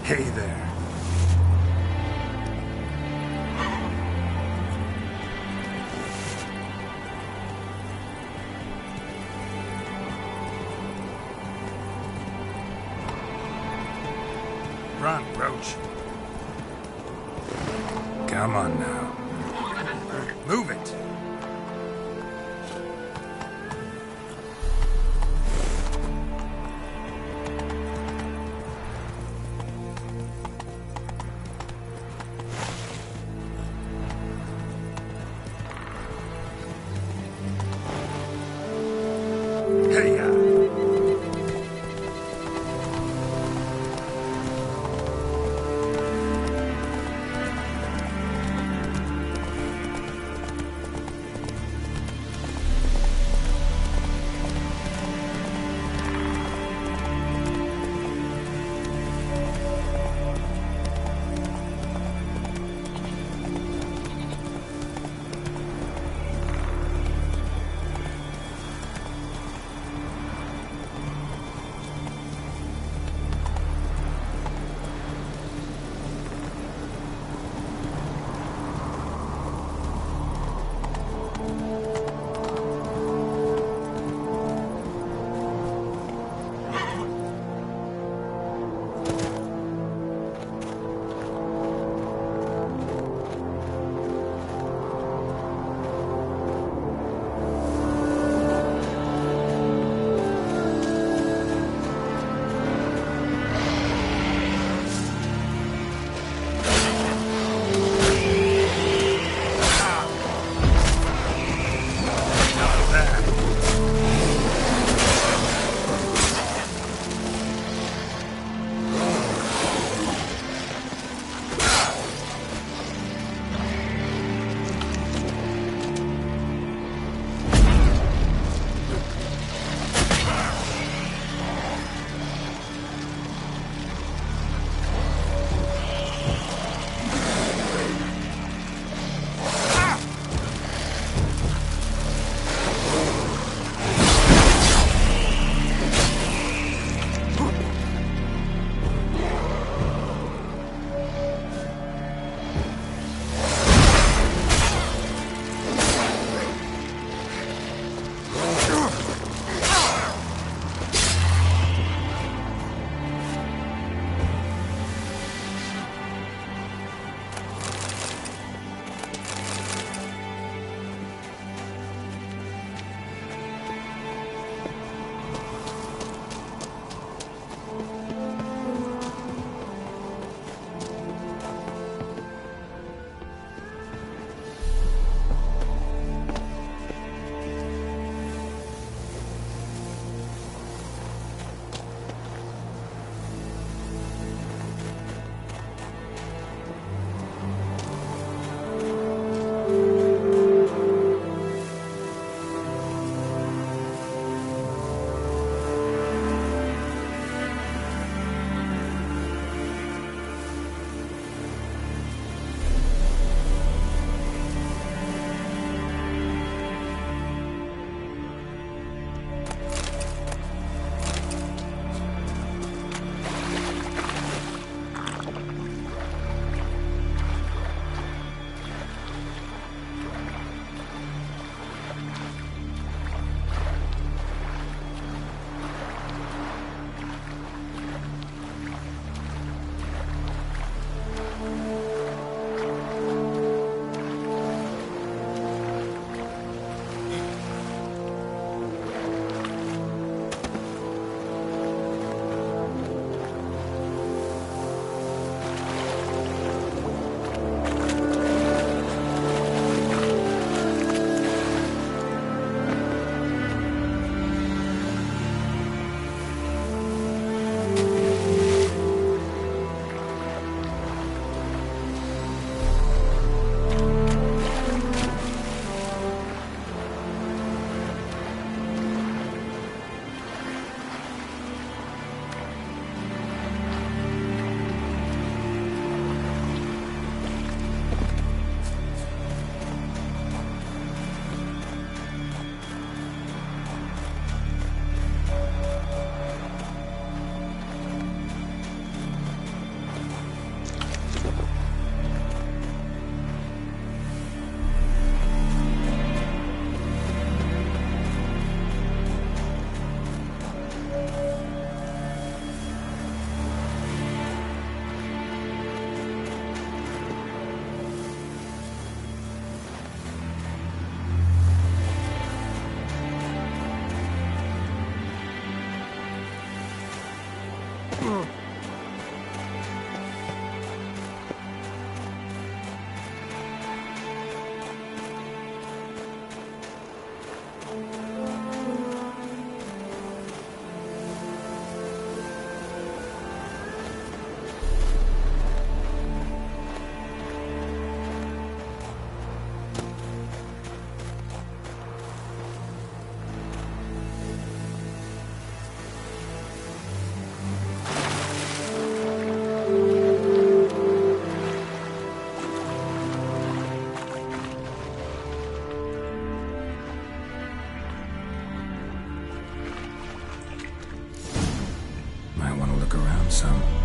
Hey there. Run, Roach. Come on now. Move it. Hey-ya. some.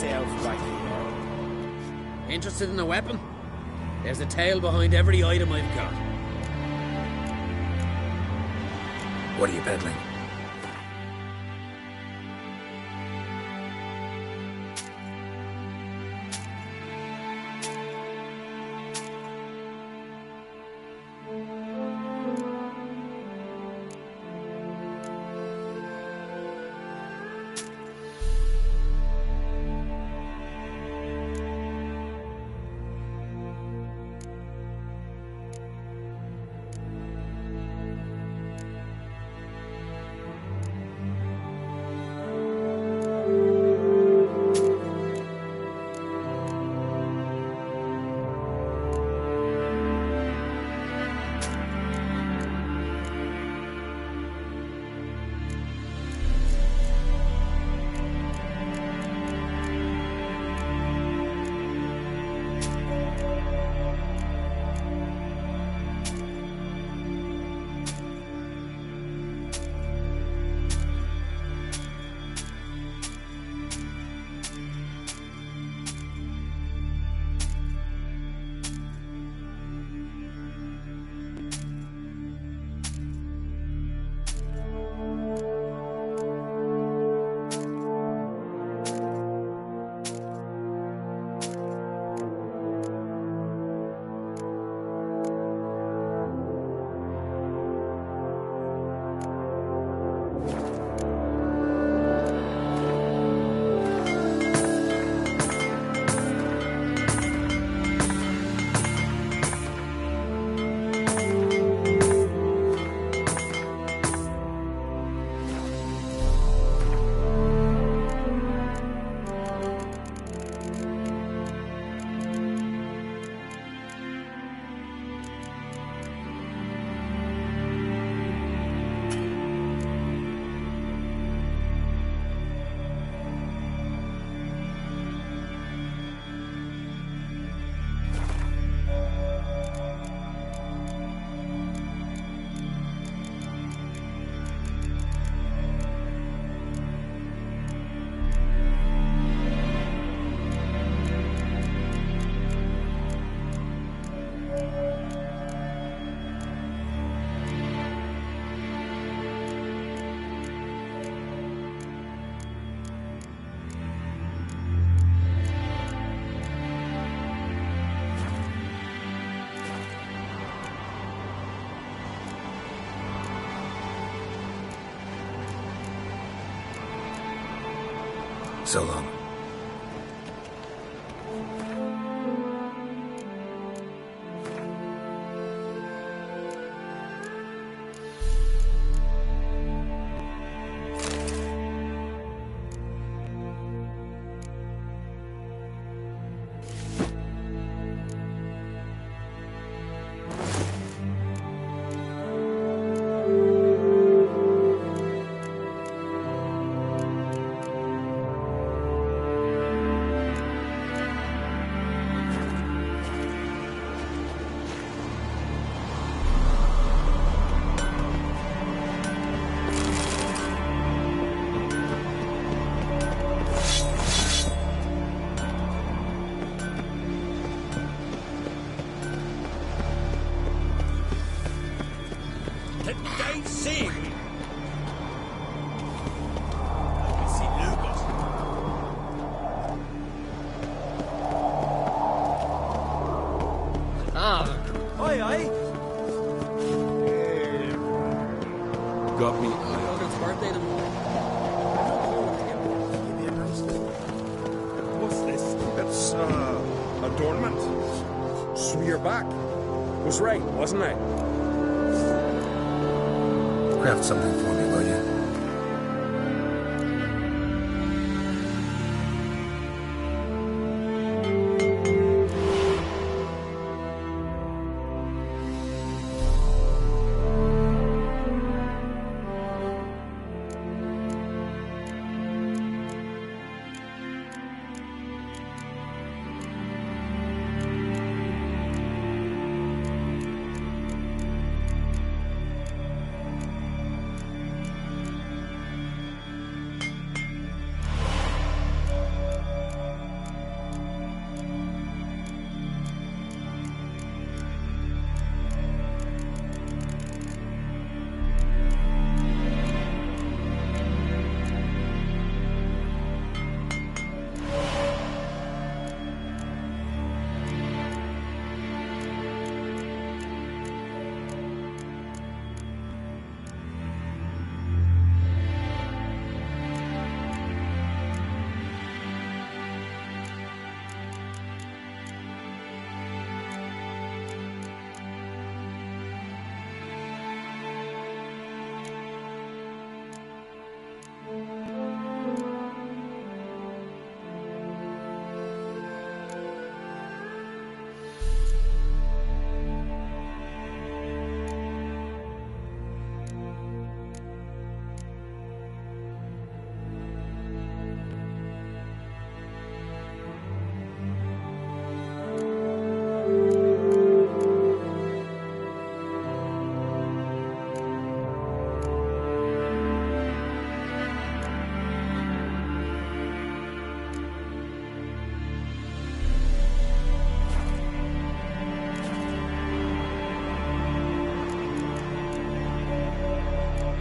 yourself right here. Interested in a weapon? There's a tale behind every item I've got. What are you peddling? So long. Got me. It's birthday tomorrow. What's this? It's, adornment. So you're back. Was right, wasn't I? Craft something for me, will you?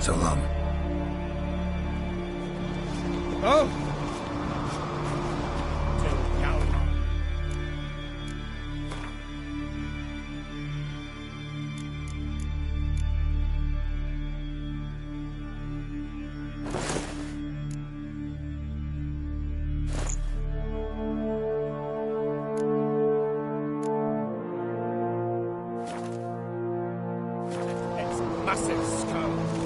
So long. Oh! Massive skull.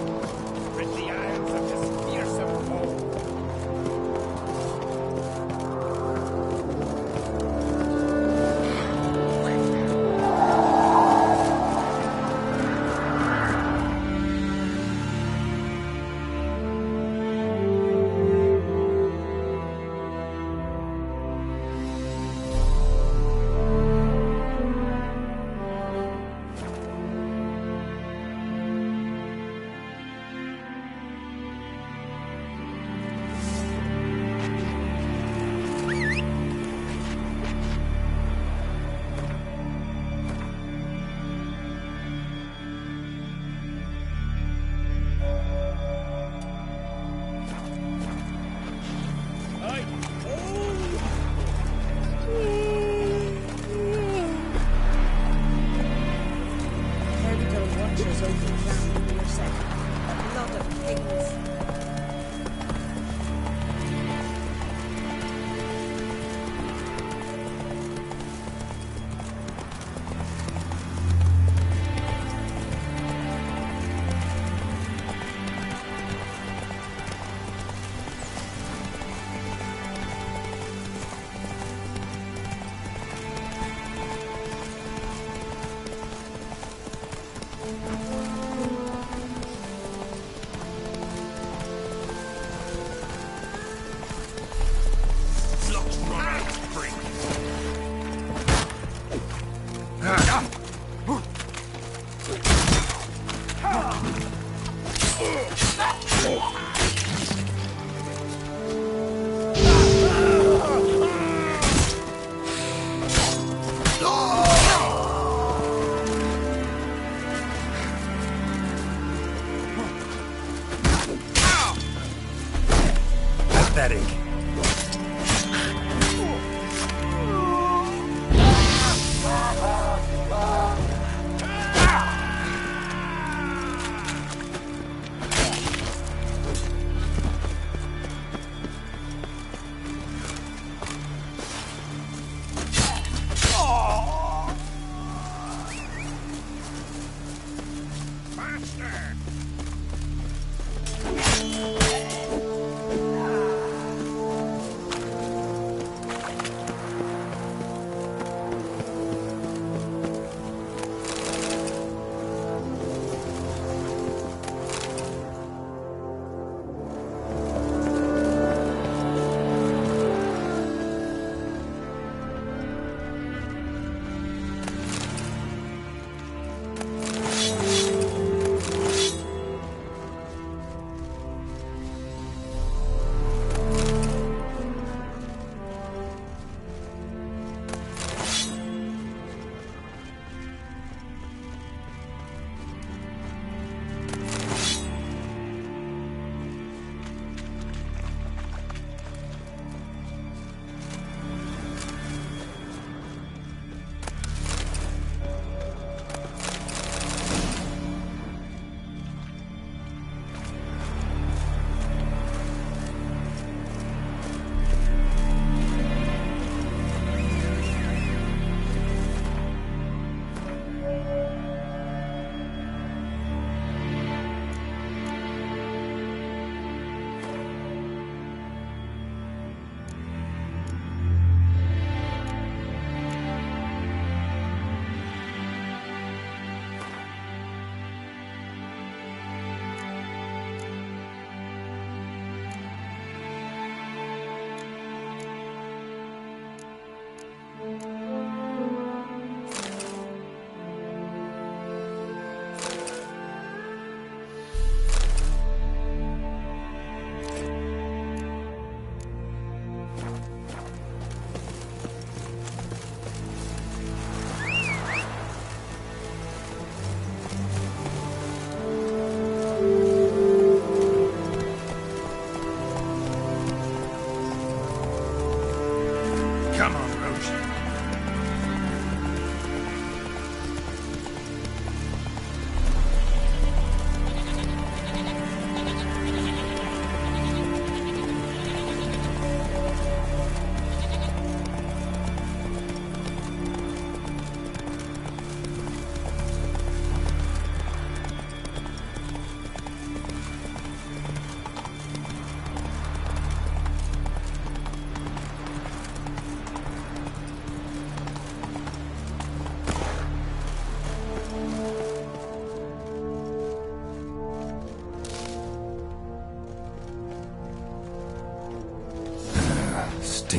Rid the irons of this fearsome foe.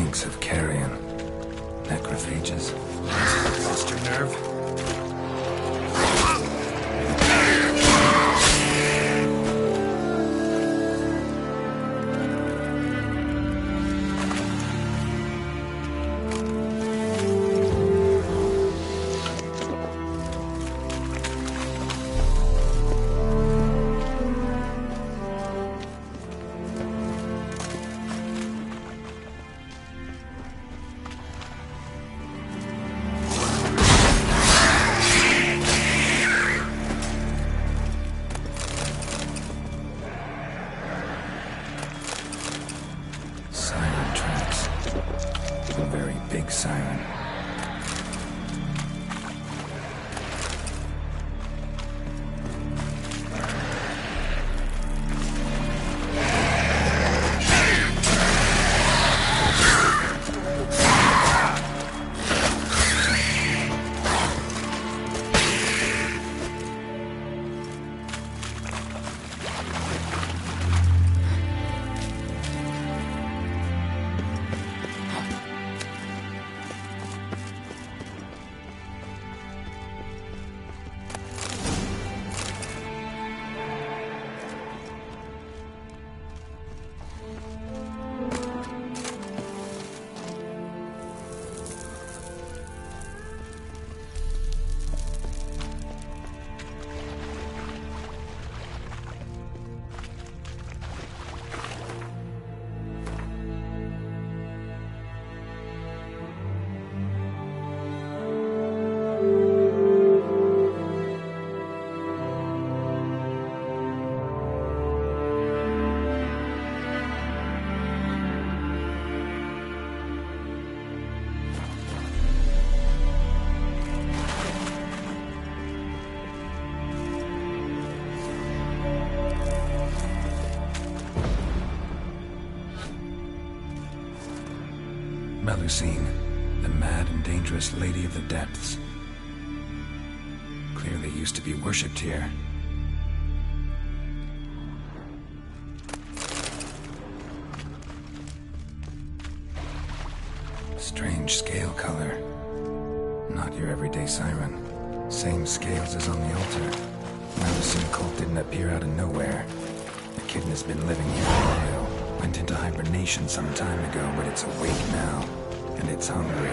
stinks of carrion. Necrophages. Lost your nerve? Siren. Melusine, the mad and dangerous Lady of the Depths. Clearly used to be worshipped here. Strange scale color. Not your everyday siren. Same scales as on the altar. Melusine cult didn't appear out of nowhere. The kitten has been living here a while. Went into hibernation some time ago, but it's awake now. And it's hungry.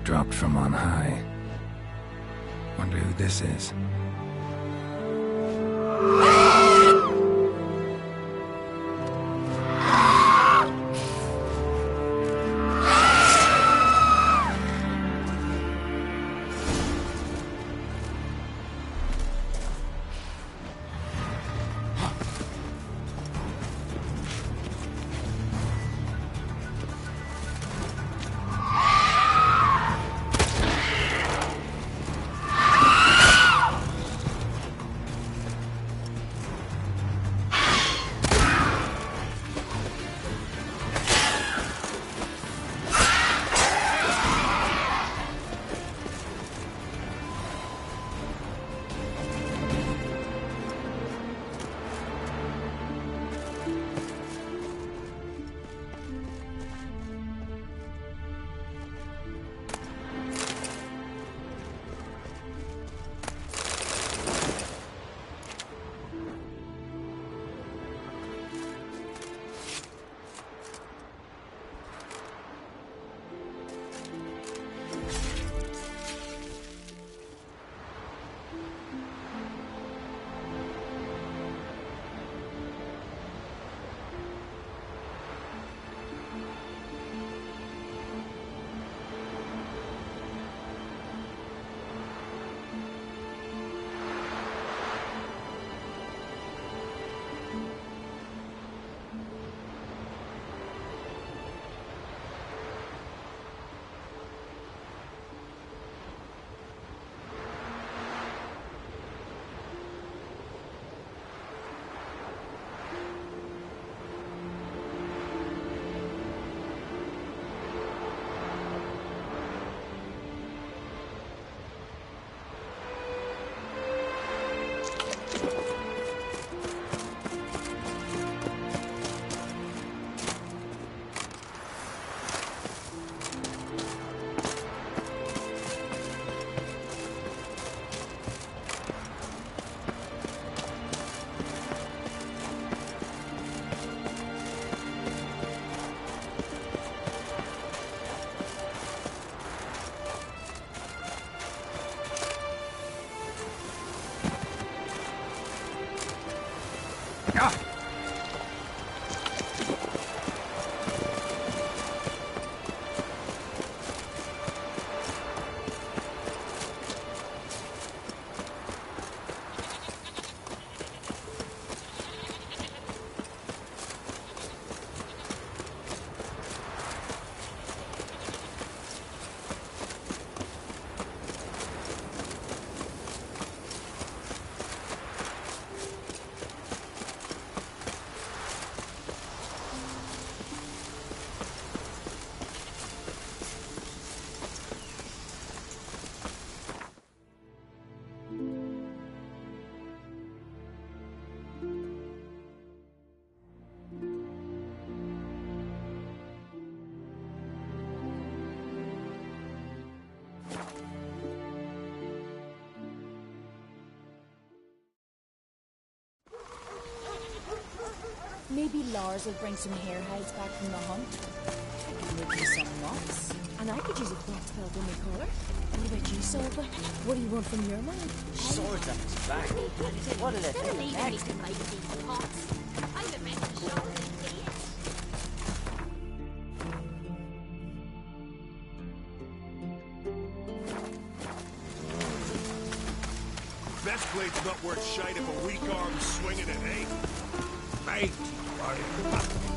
Dropped from on high. Wonder who this is. Maybe Lars will bring some hare hides back from the hunt. I could make you some knots. And I could use a fox belt on my collar. What about you, Silver? What do you want from your man? Swords at his back. What'll it Better take leave next? anything like these pots. I'm a man to show them idiots. Best blade's not worth shite if a weak arm's swinging it, eh? Mate, warrior.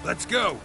Let's go!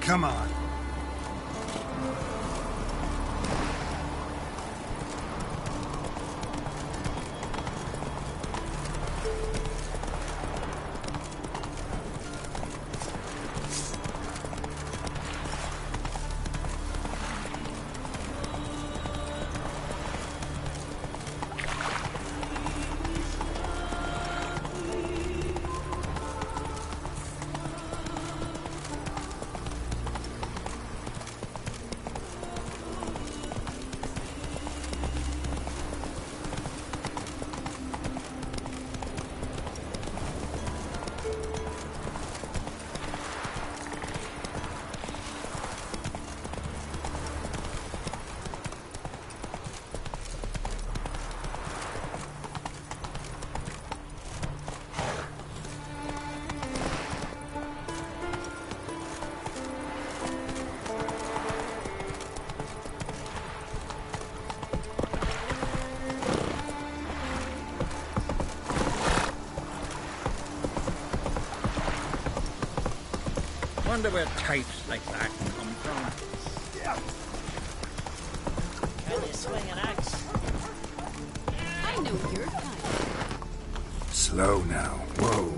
Come on. Wonder where types like that come from. Can you swing an axe? I know your kind. Slow now. Whoa.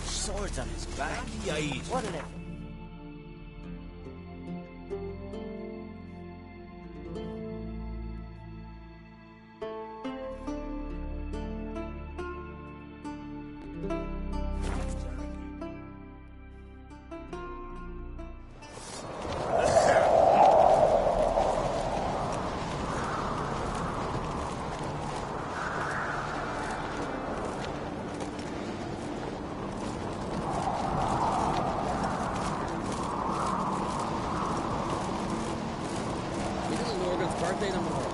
Swords on his back. What an effort. Birthday tomorrow.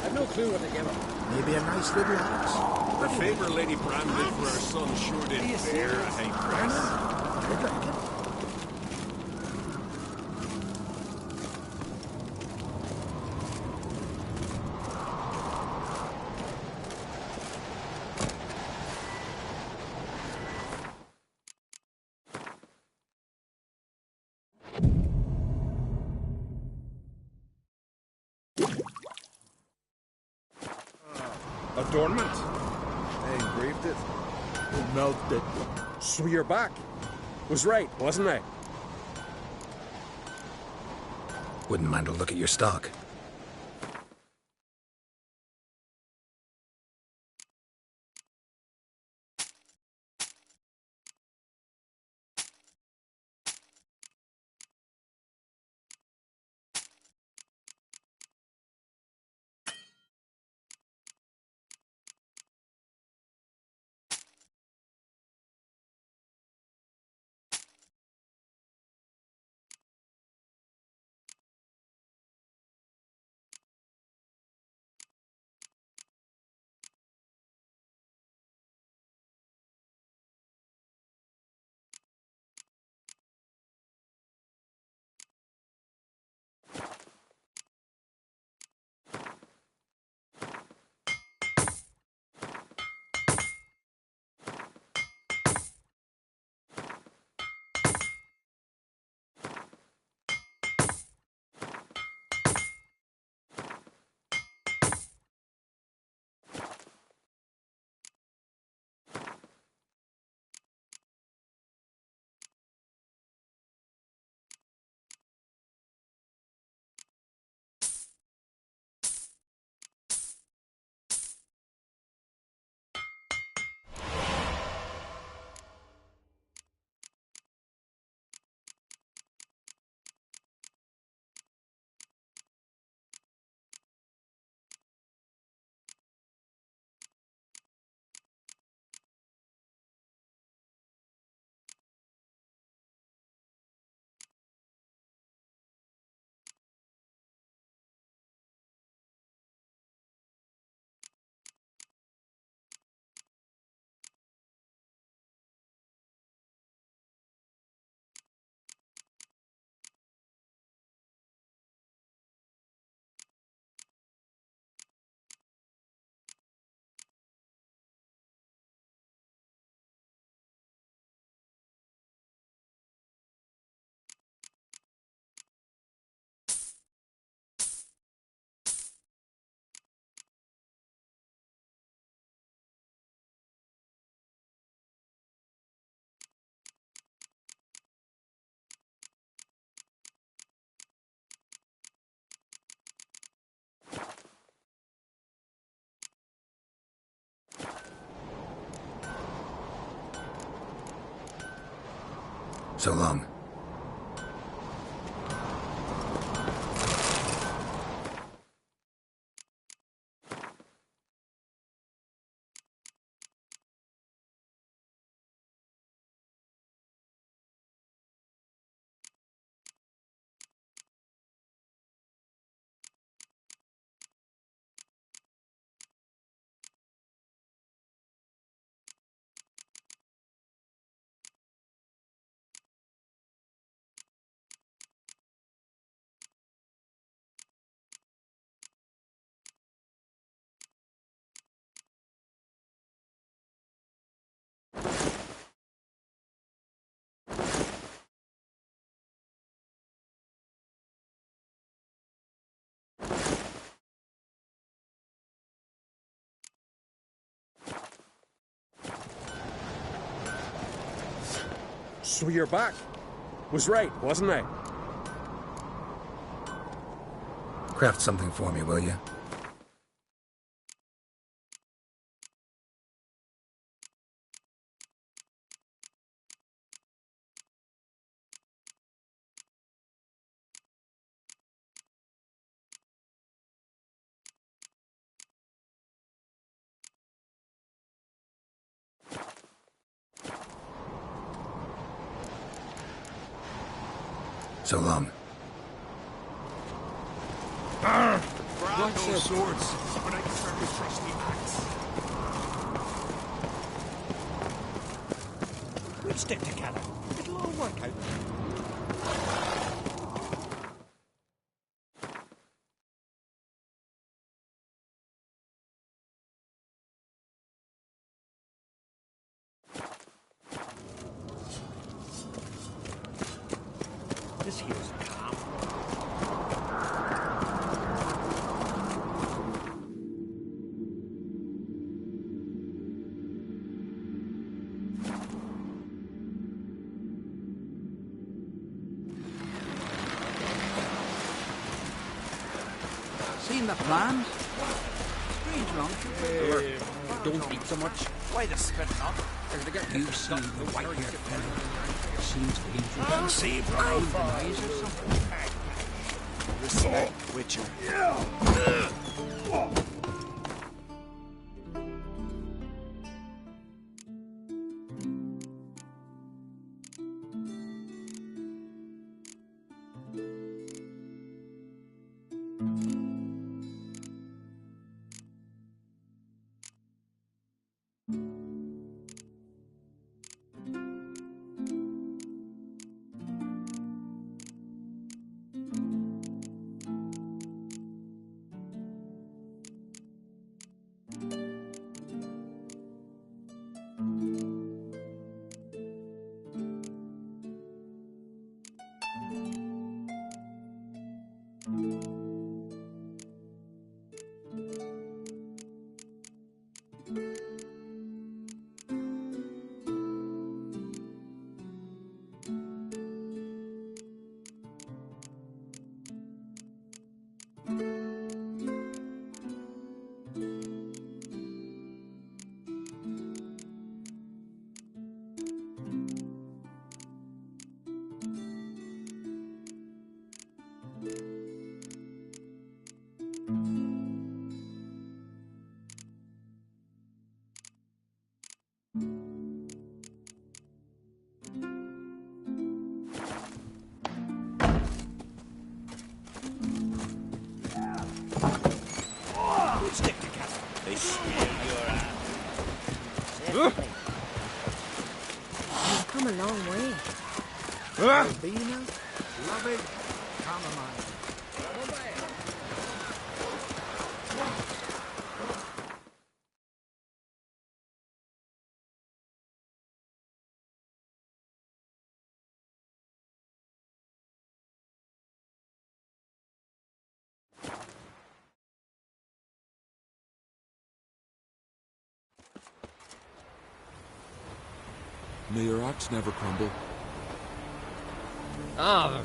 I've no clue what to give him. Maybe a nice little axe. The favour Lady Bran did for her son sure did bear a high price. Adornment? I engraved it. Oh, melted it. So you're back. Was right, wasn't I? Wouldn't mind a look at your stock. So long. So you're back. Was right, wasn't I? Craft something for me, will you? So long. Grab those swords, but I prefer to trust the axe. We'll stick together. It'll all work out. This here's calm. Seen the plans? Strange long. Don't eat so much. Why the spit up? You've seen the white-haired fellow. Seems to be I'll see, bro. eyes or something. Respect, Witcher. We'll stick together. They scare your ass. You've come a long way. Albino, loving, chamomile. May your axe never crumble. Ah,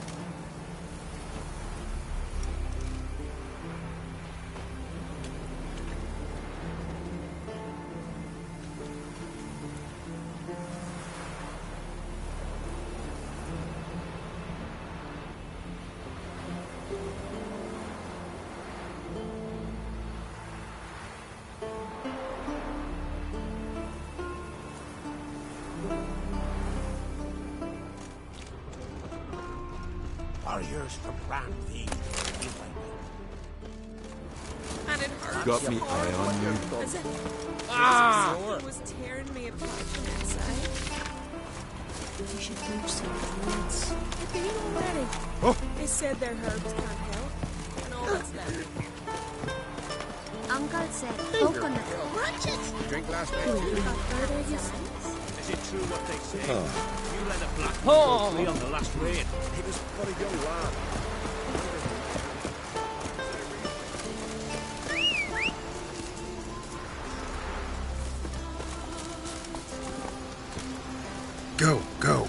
warriors to plant thee in my And it hurts. Got me eye on you. As if Ah! was tearing me apart from inside. You should reach some roots. I've been already. Oh. They said their herbs can't help. And all that's left. Uncle said coconut. Watch it! Drink last night. Is it true what they say? You let a black Oh. man go free on the last raid. He was but a young lad. Go, go.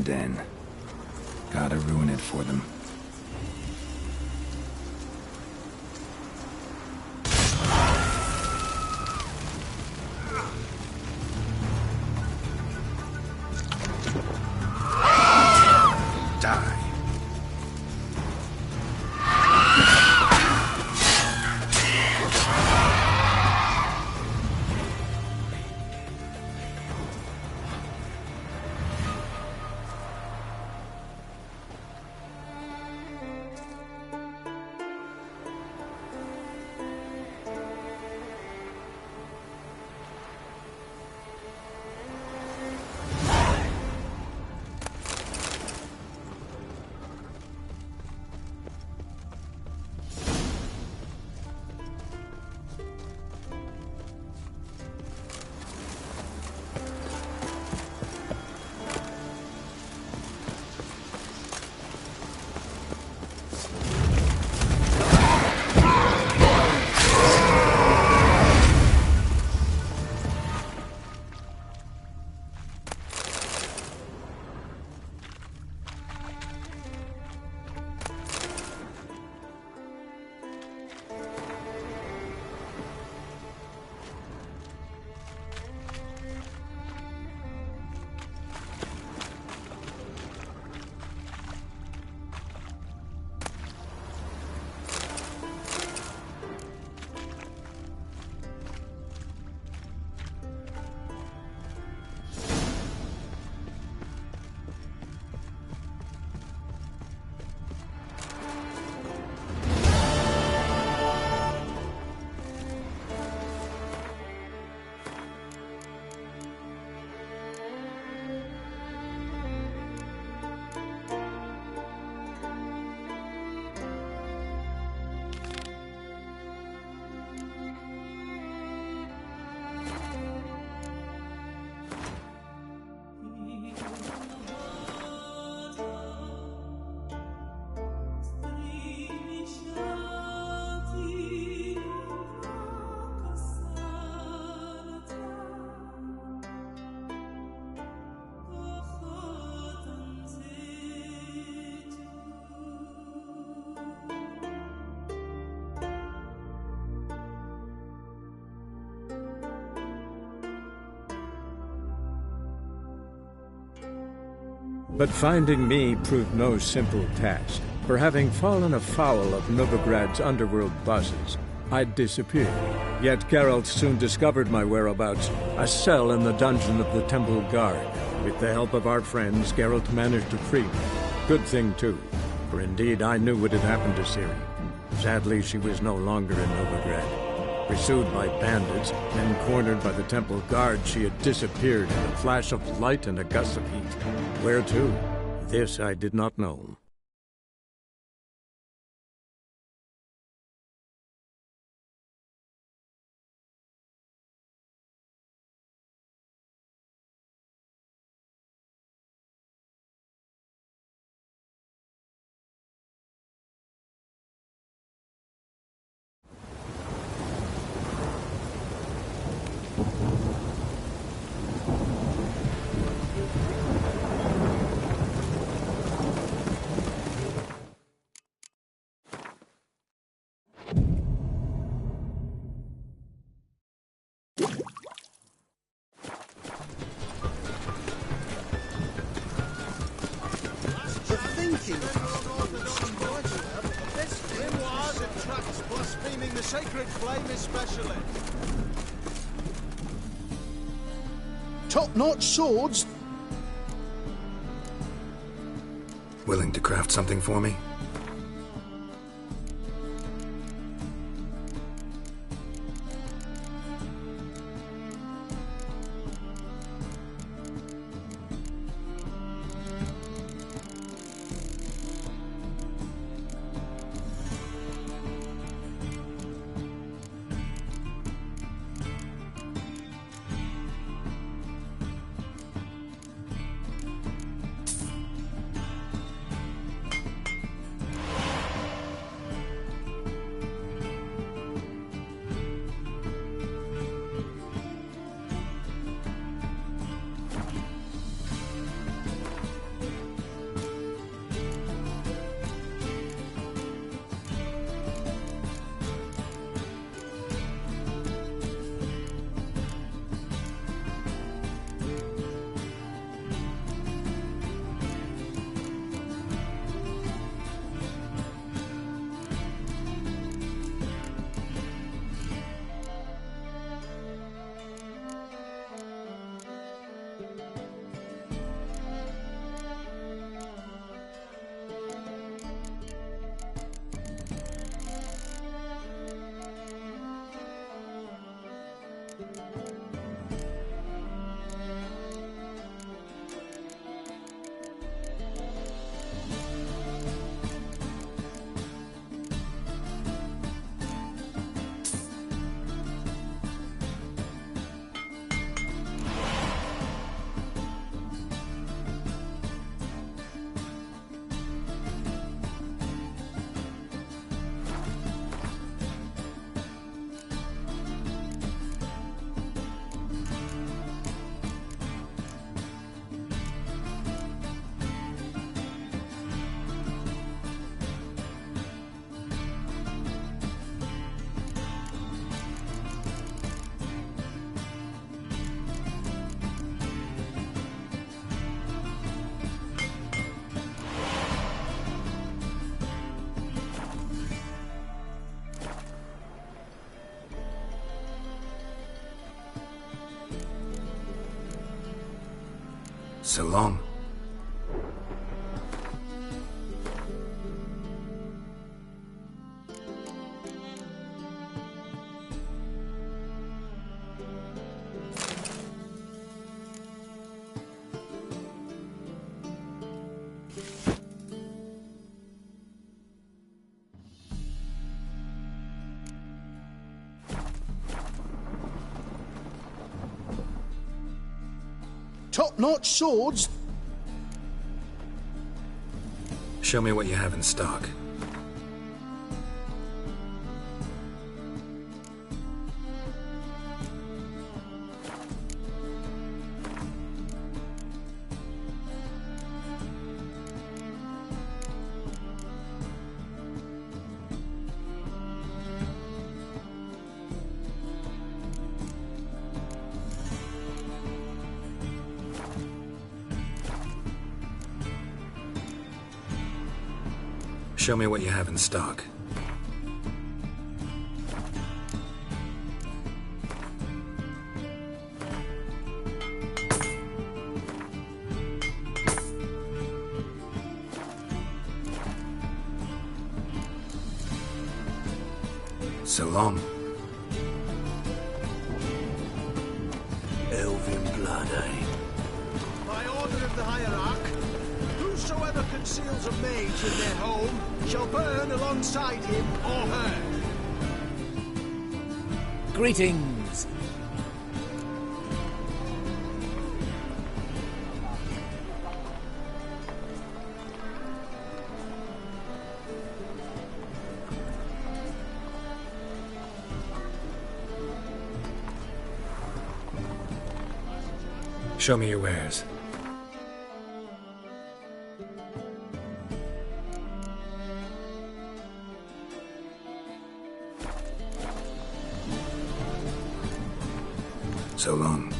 den. Gotta ruin it for them. Die. But finding me proved no simple task, for having fallen afoul of Novigrad's underworld bosses, I'd disappeared. Yet Geralt soon discovered my whereabouts, a cell in the dungeon of the Temple Guard. With the help of our friends, Geralt managed to free me. Good thing, too, for indeed I knew what had happened to Ciri. Sadly, she was no longer in Novigrad. Pursued by bandits, then cornered by the Temple Guard, she had disappeared in a flash of light and a gust of heat. Where to? This I did not know. Top-notch swords? Willing to craft something for me? So long. Top-notch swords? Show me what you have in stock. Show me what you have in stock. So long. Elven blood, eh? By order of the Hierarch, whosoever conceals a mage in their home shall burn alongside him or her. Greetings. Show me your wares. So long.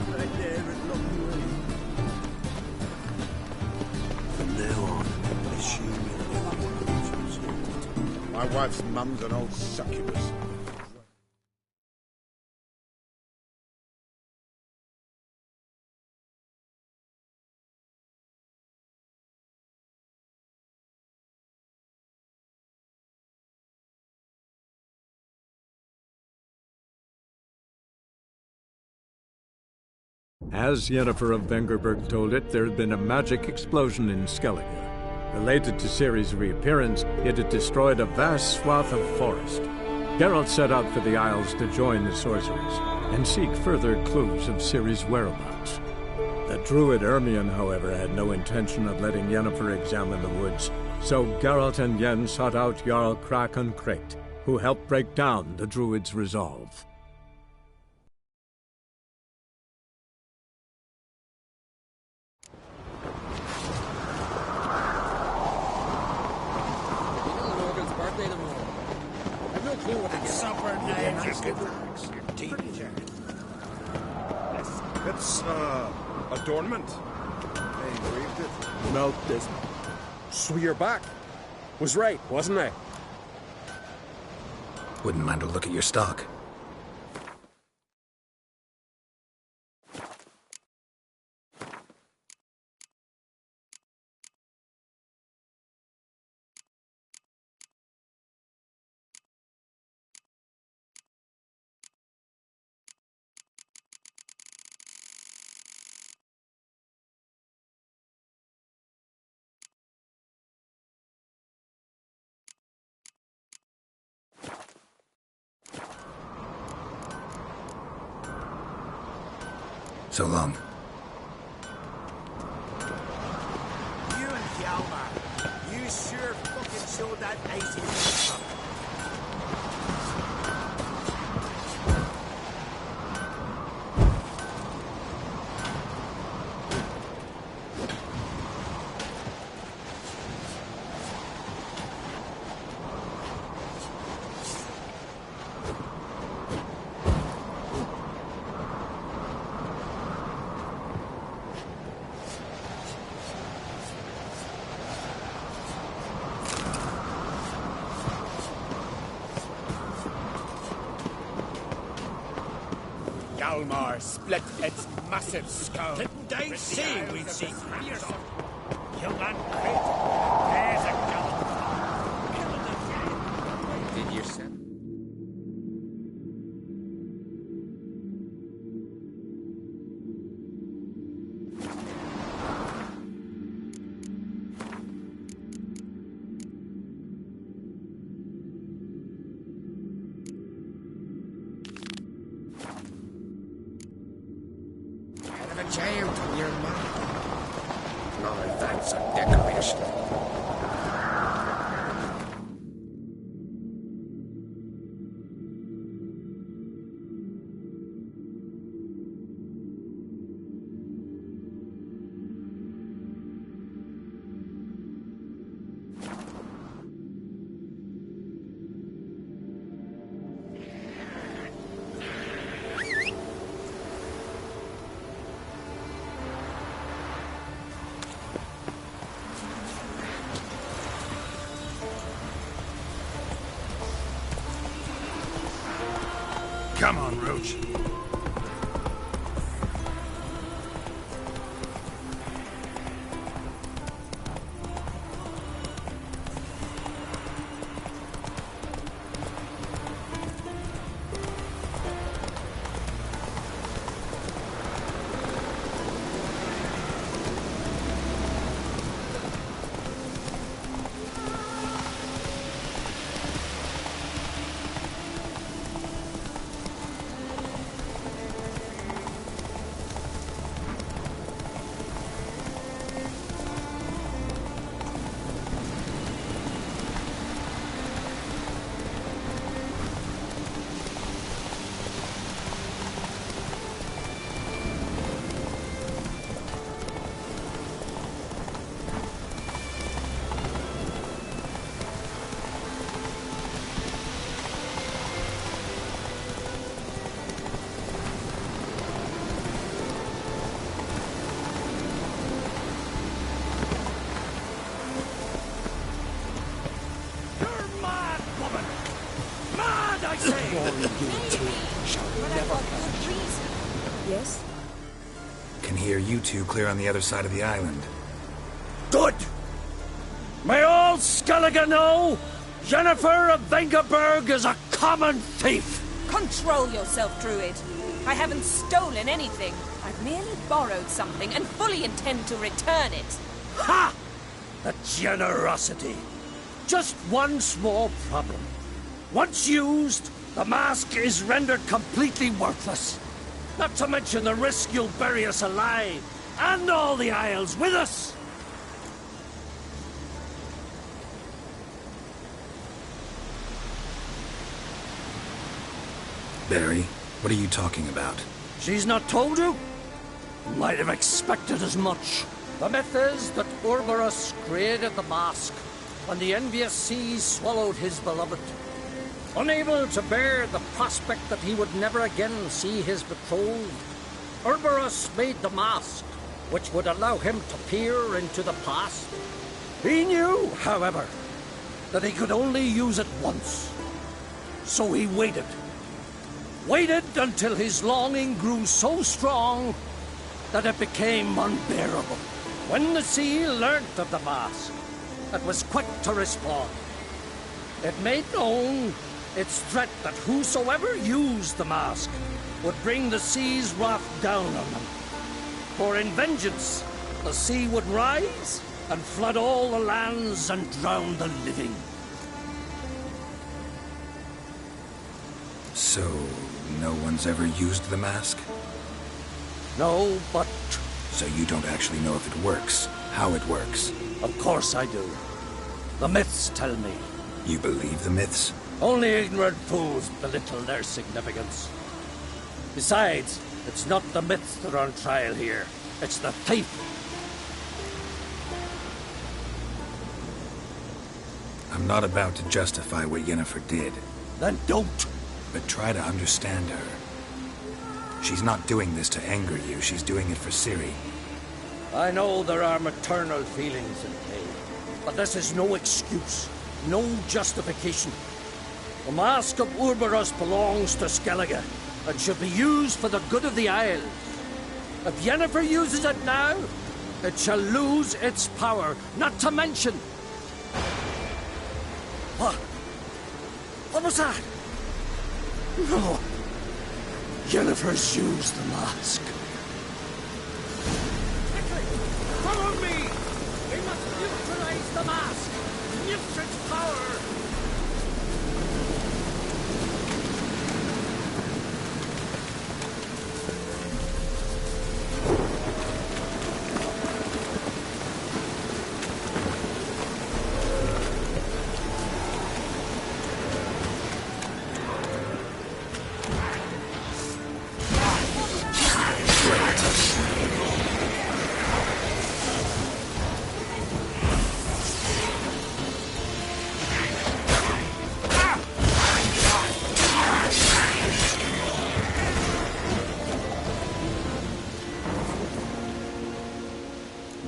Right there at Lockwood. From now on, assume you'll My wife's mum's an old succubus. As Yennefer of Vengerberg told it, there had been a magic explosion in Skellige. Related to Ciri's reappearance, it had destroyed a vast swath of forest. Geralt set out for the Isles to join the sorcerers and seek further clues of Ciri's whereabouts. The druid Ermion, however, had no intention of letting Yennefer examine the woods, so Geralt and Yen sought out Jarl Krakon Krayt, who helped break down the druid's resolve. It's, adornment. They engraved it. Melt this. So you're back. Was right, wasn't I? Wouldn't mind a look at your stock. So long. You and Hjalmar, you sure fucking showed that icy stuff. Hjalmar split its massive skull. Didn't I say we'd see yourself? You man, there's a gallant. Did you send? Jammed on your mind. No, that's a decoration. Come on, Roach. Yes? Can hear you two clear on the other side of the island. Good! May all Skellige know Jennifer of Vengerberg is a common thief! Control yourself, Druid. I haven't stolen anything. I've merely borrowed something and fully intend to return it. Ha! The generosity. Just one small problem. Once used, the mask is rendered completely worthless. Not to mention the risk you'll bury us alive, and all the Isles with us. Barry, what are you talking about? She's not told you? Might have expected as much. The myth is that Urberus created the mask when the envious seas swallowed his beloved. Unable to bear the prospect that he would never again see his betrothed, Urberus made the mask, which would allow him to peer into the past. He knew, however, that he could only use it once. So he waited. Waited until his longing grew so strong that it became unbearable. When the sea learnt of the mask, it was quick to respond. It made known its threat that whosoever used the mask would bring the sea's wrath down on them. For in vengeance, the sea would rise and flood all the lands and drown the living. So, no one's ever used the mask? No, but... So you don't actually know if it works, how it works? Of course I do. The myths tell me. You believe the myths? Only ignorant fools belittle their significance. Besides, it's not the myths that are on trial here. It's the thief. I'm not about to justify what Yennefer did. Then don't. But try to understand her. She's not doing this to anger you, she's doing it for Ciri. I know there are maternal feelings in play, but this is no excuse, no justification. The mask of Urberus belongs to Skellige, and should be used for the good of the Isle. If Yennefer uses it now, it shall lose its power, not to mention... What? What was that? No. Yennefer's used the mask. Quickly! Follow me! We must neutralize the mask! Nip its power!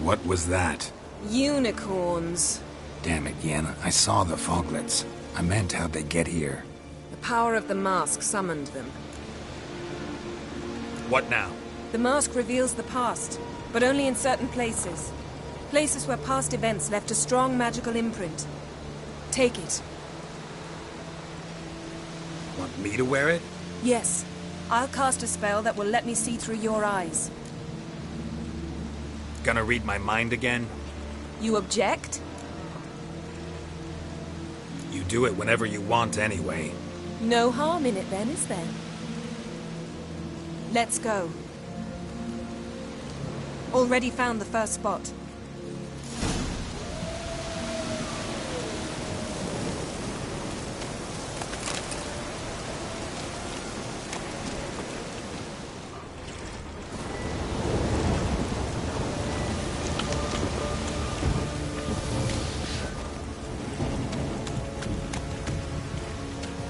What was that? Unicorns. Damn it, Yen. I saw the foglets. I meant how'd they get here? The power of the mask summoned them. What now? The mask reveals the past, but only in certain places. Places where past events left a strong magical imprint. Take it. Want me to wear it? Yes. I'll cast a spell that will let me see through your eyes. Gonna read my mind again? You object? You do it whenever you want anyway. No harm in it then, is there? Let's go. Already found the first spot.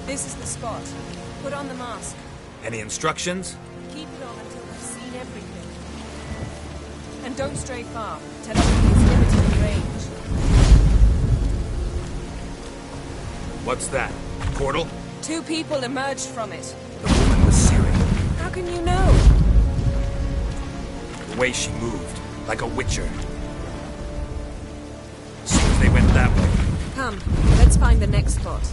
This is the spot. Put on the mask. Any instructions? Keep it on until we've seen everything. And don't stray far. Telepathy is limited in range. What's that? Portal? 2 people emerged from it. The woman was Ciri. How can you know? The way she moved, like a witcher. Seems they went that way. Come, let's find the next spot.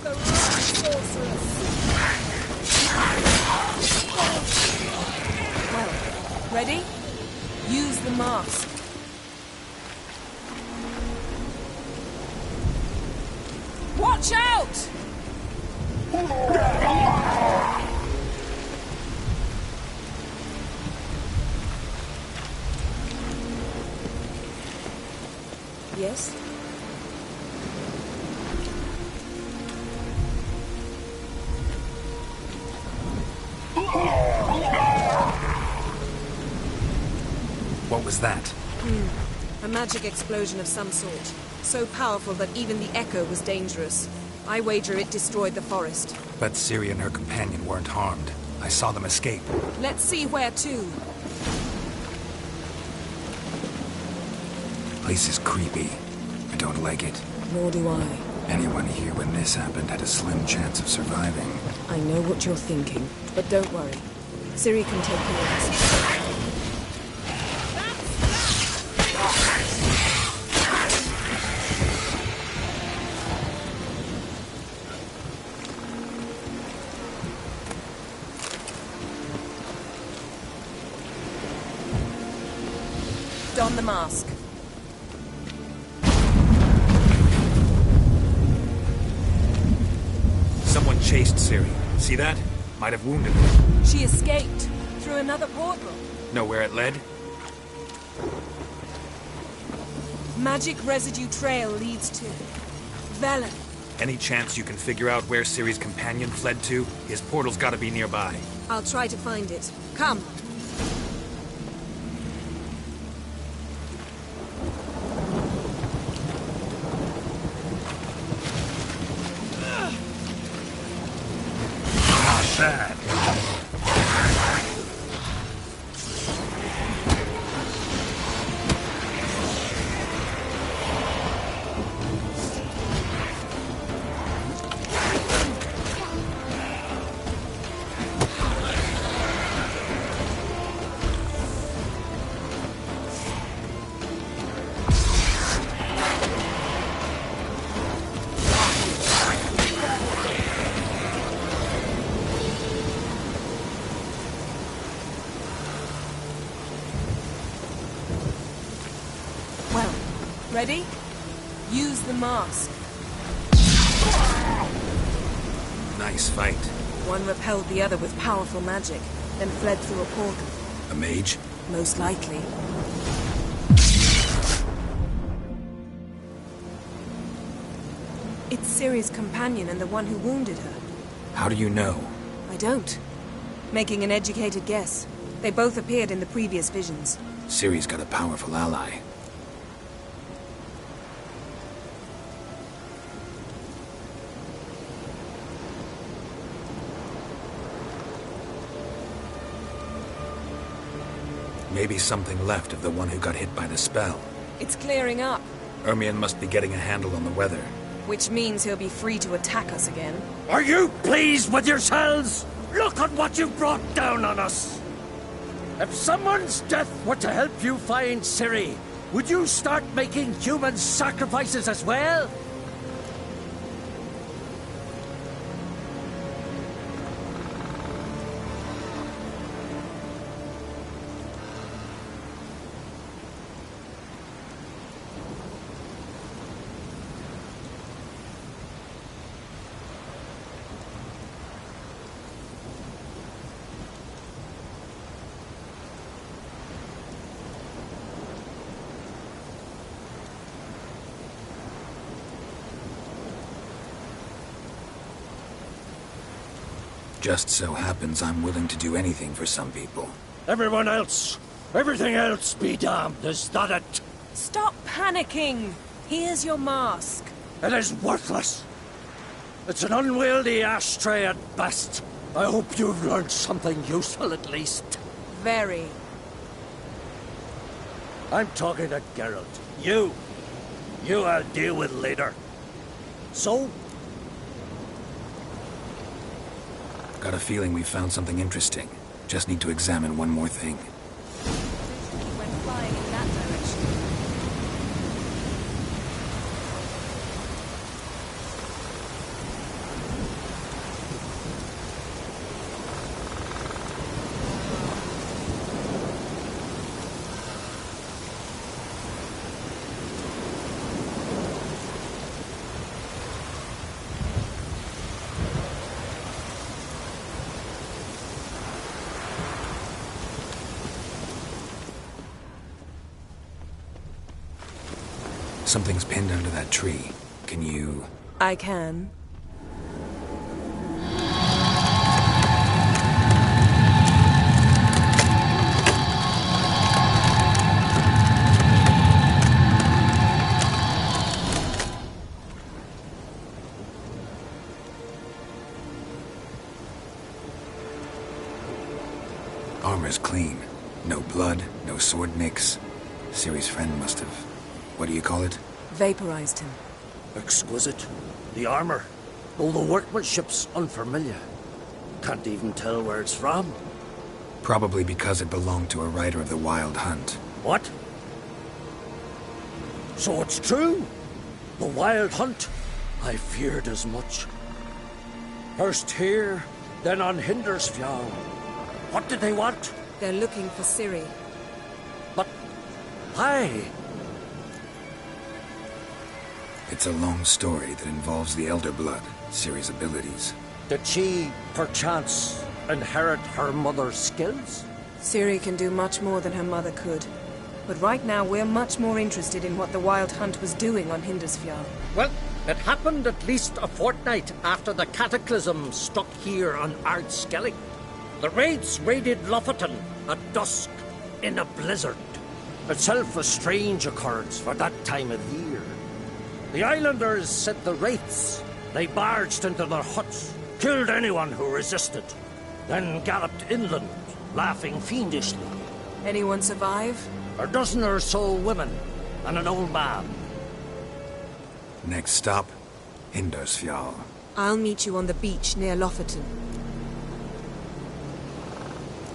The right, sorceress. Well, ready? Use the mask. Watch out! Yes? What was that? A magic explosion of some sort. So powerful that even the echo was dangerous. I wager it destroyed the forest. But Ciri and her companion weren't harmed. I saw them escape. Let's see where to. Place is creepy. I don't like it. Nor do I. Anyone here when this happened had a slim chance of surviving. I know what you're thinking, but don't worry. Ciri can take care of us. Don the mask. Someone chased Ciri. See that? Might have wounded her. She escaped through another portal. Know where it led? Magic residue trail leads to Velen. Any chance you can figure out where Ciri's companion fled to? His portal's gotta be nearby. I'll try to find it. Come. Not bad. Ready? Use the mask. Nice fight. One repelled the other with powerful magic, then fled through a portal. A mage? Most likely. It's Ciri's companion and the one who wounded her. How do you know? I don't. Making an educated guess. They both appeared in the previous visions. Ciri's got a powerful ally. Maybe something left of the one who got hit by the spell. It's clearing up, Ermion must be getting a handle on the weather. which means he'll be free to attack us again. Are you pleased with yourselves? Look at what you brought down on us! If someone's death were to help you find Ciri, would you start making human sacrifices as well? Just so happens I'm willing to do anything for some people. Everyone else, everything else be damned, is that it? Stop panicking! Here's your mask. It is worthless. It's an unwieldy ashtray at best. I hope you've learned something useful at least. Very. I'm talking to Geralt. You I'll deal with later. So? Got a feeling we found something interesting. Just need to examine one more thing. He went flying in that direction. Something's pinned under that tree. Can you... I can. Armor's clean. No blood, no sword nicks. Ciri's friend must have... What do you call it? Vaporized him. Exquisite. The armor. Though the workmanship's unfamiliar. Can't even tell where it's from. Probably because it belonged to a rider of the Wild Hunt. What? So it's true? The Wild Hunt? I feared as much. First here, then on Hindersfjall. What did they want? They're looking for Ciri. But why? It's a long story that involves the Elder Blood, Ciri's abilities. Did she, perchance, inherit her mother's skills? Ciri can do much more than her mother could. But right now we're much more interested in what the Wild Hunt was doing on Hindersfjall. Well, it happened at least a fortnight after the cataclysm struck here on Ardskellig. The raids raided Lofoten at dusk in a blizzard. Itself a strange occurrence for that time of year. The islanders set the wraiths. They barged into their huts, killed anyone who resisted, then galloped inland, laughing fiendishly. Anyone survive? A dozen or so women, and an old man. Next stop, Hindersfjall. I'll meet you on the beach near Lofoten.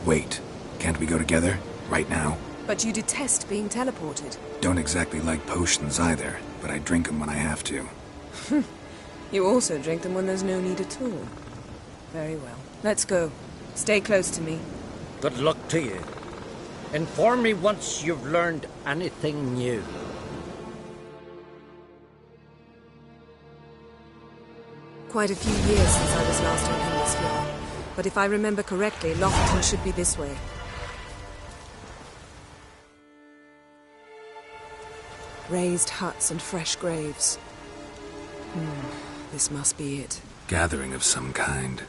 Wait, can't we go together? Right now? But you detest being teleported. Don't exactly like potions either, but I drink them when I have to. You also drink them when there's no need at all. Very well. Let's go. Stay close to me. Good luck to you. Inform me once you've learned anything new. Quite a few years since I was last on Himmelsphere. But if I remember correctly, Lofoten should be this way. Raised huts and fresh graves. This must be it. Gathering of some kind.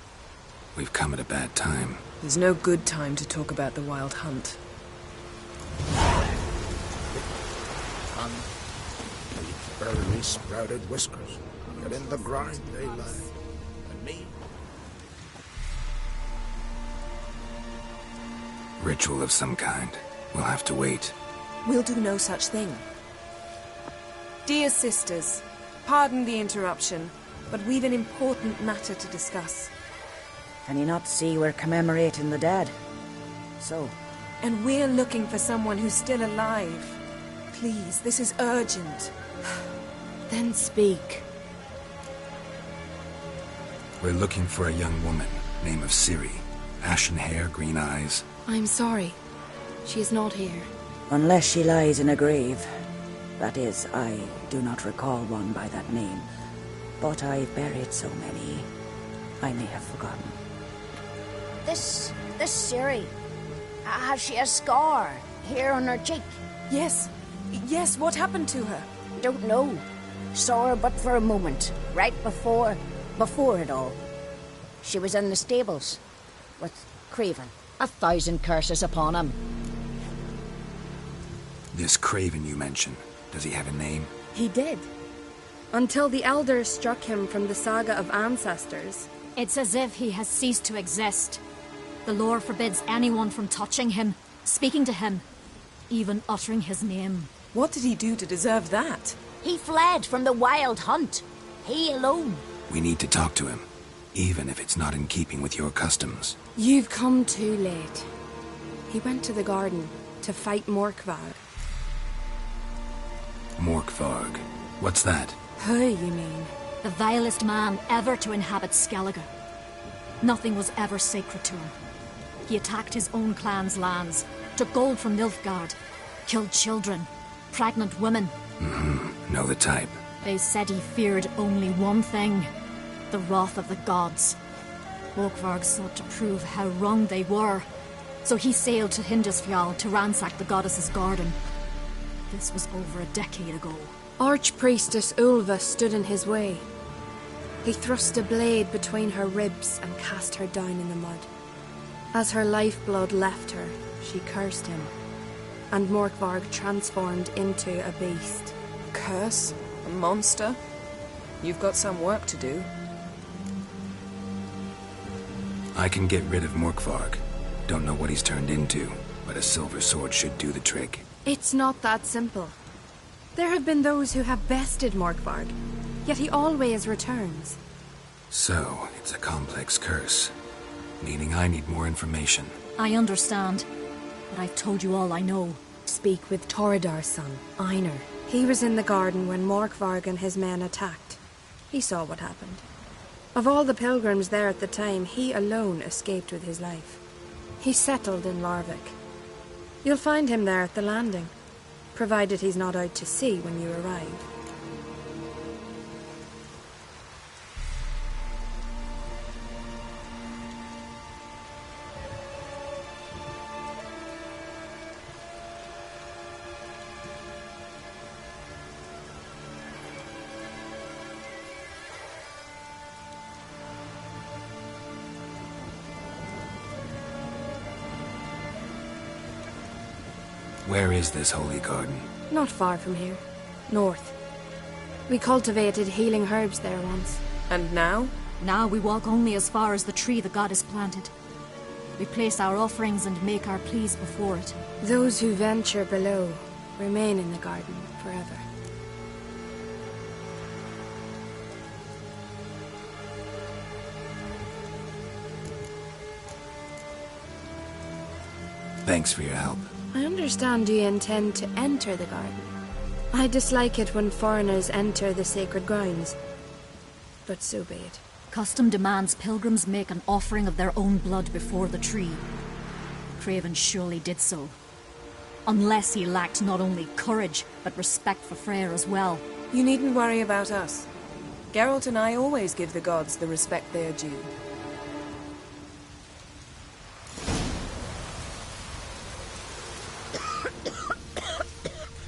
We've come at a bad time. There's no good time to talk about the Wild Hunt. And the barely sprouted whiskers. Yet in the grind they lie. And me. Ritual of some kind. We'll have to wait. We'll do no such thing. Dear sisters, pardon the interruption, but we've an important matter to discuss. Can you not see we're commemorating the dead? So? And we're looking for someone who's still alive. Please, this is urgent. Then speak. We're looking for a young woman, name of Ciri. Ashen hair, green eyes. I'm sorry. She is not here. Unless she lies in a grave. That is, I do not recall one by that name. But I've buried so many, I may have forgotten. This Ciri, has she a scar here on her cheek? Yes, what happened to her? Don't know. Saw her but for a moment, right before it all. She was in the stables with Craven. 1,000 curses upon him. This Craven you mentioned, does he have a name? He did. Until the elders struck him from the saga of ancestors. It's as if he has ceased to exist. The lore forbids anyone from touching him, speaking to him, even uttering his name. What did he do to deserve that? He fled from the Wild Hunt. He alone. We need to talk to him, even if it's not in keeping with your customs. You've come too late. He went to the garden to fight Morkvarg. Morkvarg. What's that? Who, you mean? The vilest man ever to inhabit Skellige. Nothing was ever sacred to him. He attacked his own clan's lands, took gold from Nilfgaard, killed children, pregnant women. Know the type. They said he feared only one thing, the wrath of the gods. Morkvarg sought to prove how wrong they were, so he sailed to Hindisfjall to ransack the goddess's garden. This was over a decade ago. Archpriestess Ulva stood in his way. He thrust a blade between her ribs and cast her down in the mud. As her lifeblood left her, she cursed him, and Morkvarg transformed into a beast. A curse? A monster? You've got some work to do. I can get rid of Morkvarg. Don't know what he's turned into, but a silver sword should do the trick. It's not that simple. There have been those who have bested Morkvarg, yet he always returns. So, it's a complex curse, meaning I need more information. I understand, but I've told you all I know. Speak with Torridar's son, Einar. He was in the garden when Morkvarg and his men attacked. He saw what happened. Of all the pilgrims there at the time, he alone escaped with his life. He settled in Larvik. You'll find him there at the landing, provided he's not out to sea when you arrive. Where is this holy garden? Not far from here. North. We cultivated healing herbs there once. And now? Now we walk only as far as the tree the goddess planted. We place our offerings and make our pleas before it. Those who venture below remain in the garden forever. Thanks for your help. I understand you intend to enter the garden. I dislike it when foreigners enter the sacred grounds, but so be it. Custom demands pilgrims make an offering of their own blood before the tree. Craven surely did so. Unless he lacked not only courage, but respect for Freyr as well. You needn't worry about us. Geralt and I always give the gods the respect they are due.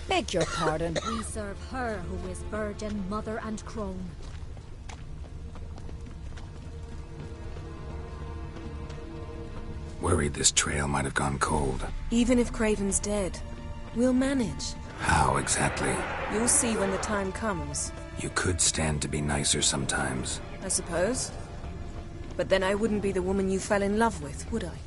Beg your pardon. We serve her who is virgin, mother, and crone. Worried this trail might have gone cold. Even if Craven's dead, we'll manage. How exactly? You'll see when the time comes. You could stand to be nicer sometimes. I suppose. But then I wouldn't be the woman you fell in love with, would I?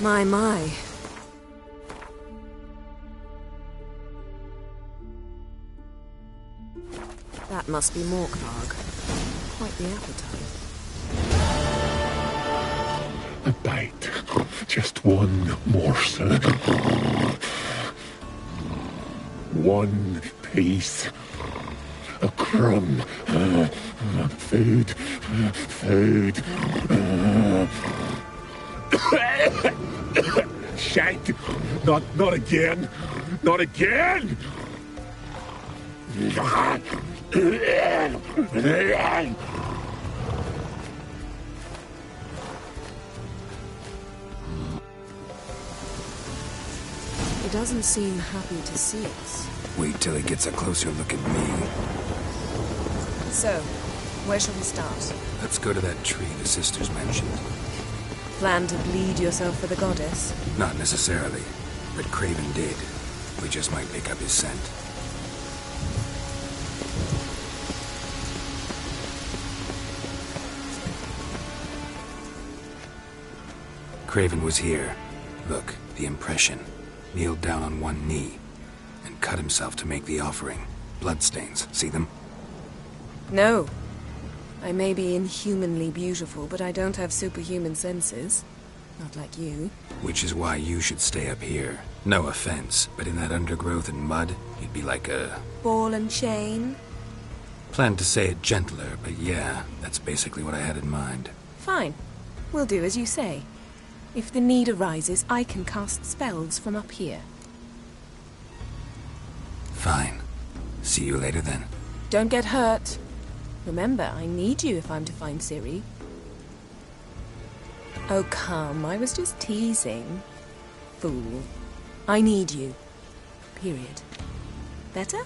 My. That must be Morkvarg. Quite the appetite. A bite. Just one morsel. One piece. A crumb. Food. Food. Shite! Not again! Not again! He doesn't seem happy to see us. Wait till he gets a closer look at me. So, where shall we start? Let's go to that tree the sisters mentioned. Plan to bleed yourself for the goddess? Not necessarily, but Craven did. We just might pick up his scent. Craven was here. Look, the impression. Kneeled down on one knee and cut himself to make the offering. Bloodstains, see them? No. I may be inhumanly beautiful, but I don't have superhuman senses. Not like you. Which is why you should stay up here. No offense, but in that undergrowth and mud, you'd be like a... ball and chain? Planned to say it gentler, but yeah, that's basically what I had in mind. Fine. We'll do as you say. If the need arises, I can cast spells from up here. Fine. See you later then. Don't get hurt. Remember, I need you if I'm to find Ciri. Oh, come. I was just teasing. Fool. I need you. Period. Better?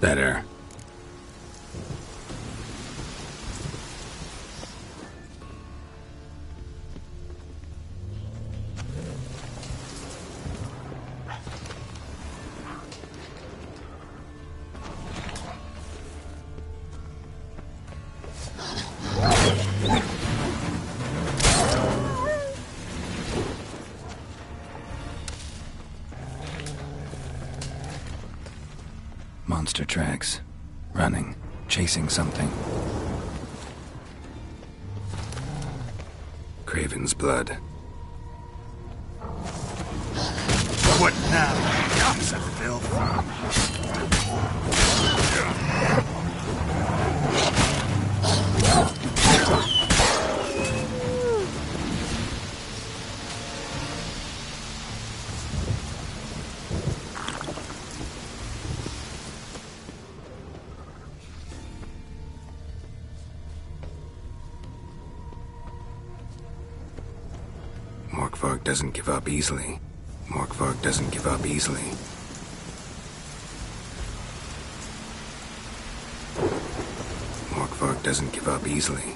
Better. Monster tracks. Running. Chasing something. Craven's blood. What now? That's a filth. Morkvarg doesn't give up easily. Morkvarg doesn't give up easily. Morkvarg doesn't give up easily.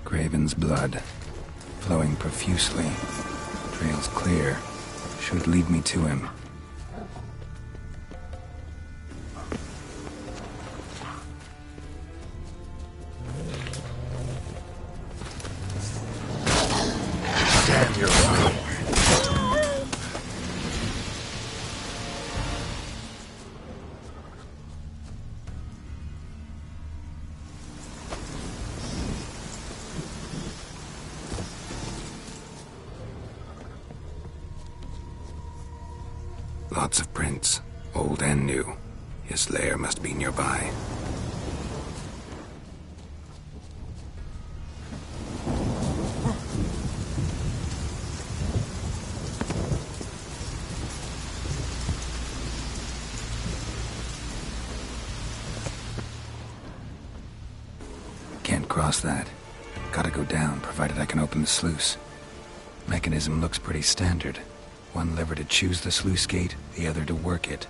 Craven's blood, flowing profusely. Trails clear. Should lead me to him. Damn your Lots of prints, old and new. His lair must be nearby. Can't cross that. Gotta go down, provided I can open the sluice. Mechanism looks pretty standard. One lever to choose the sluice gate, the other to work it.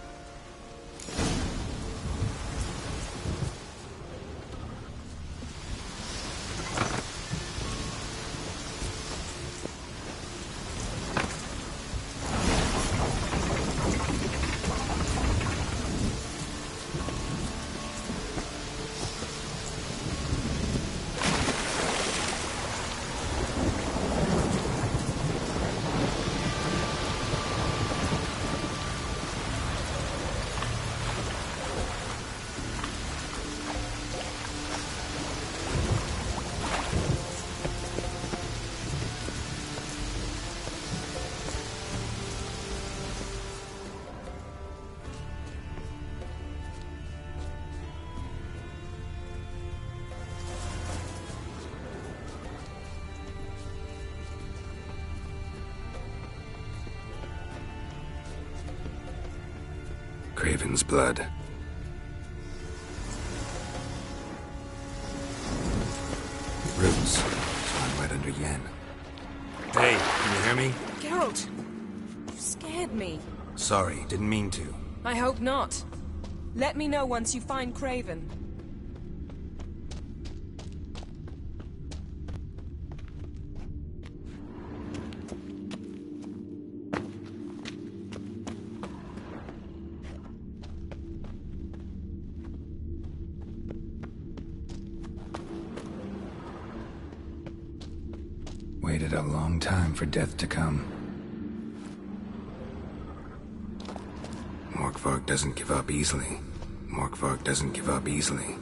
Craven's blood. Roots. Spawn right under Yen. Hey, can you hear me? Geralt! You scared me. Sorry, didn't mean to. I hope not. Let me know once you find Craven. Waited a long time for death to come. Morkvarg doesn't give up easily. Morkvarg doesn't give up easily.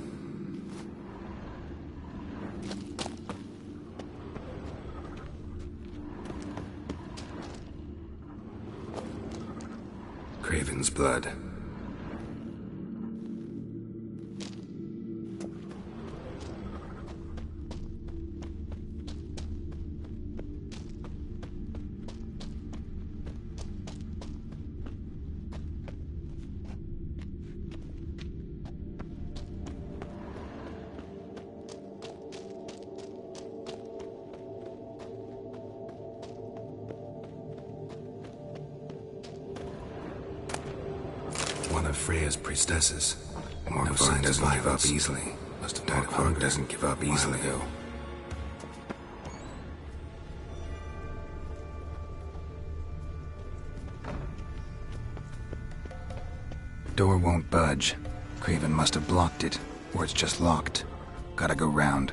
Craven's blood. one of Freya's priestesses. No sign doesn't give up easily. Must have died of hunger. Doesn't give up easily. Door won't budge. Craven must have blocked it, or it's just locked. Gotta go round.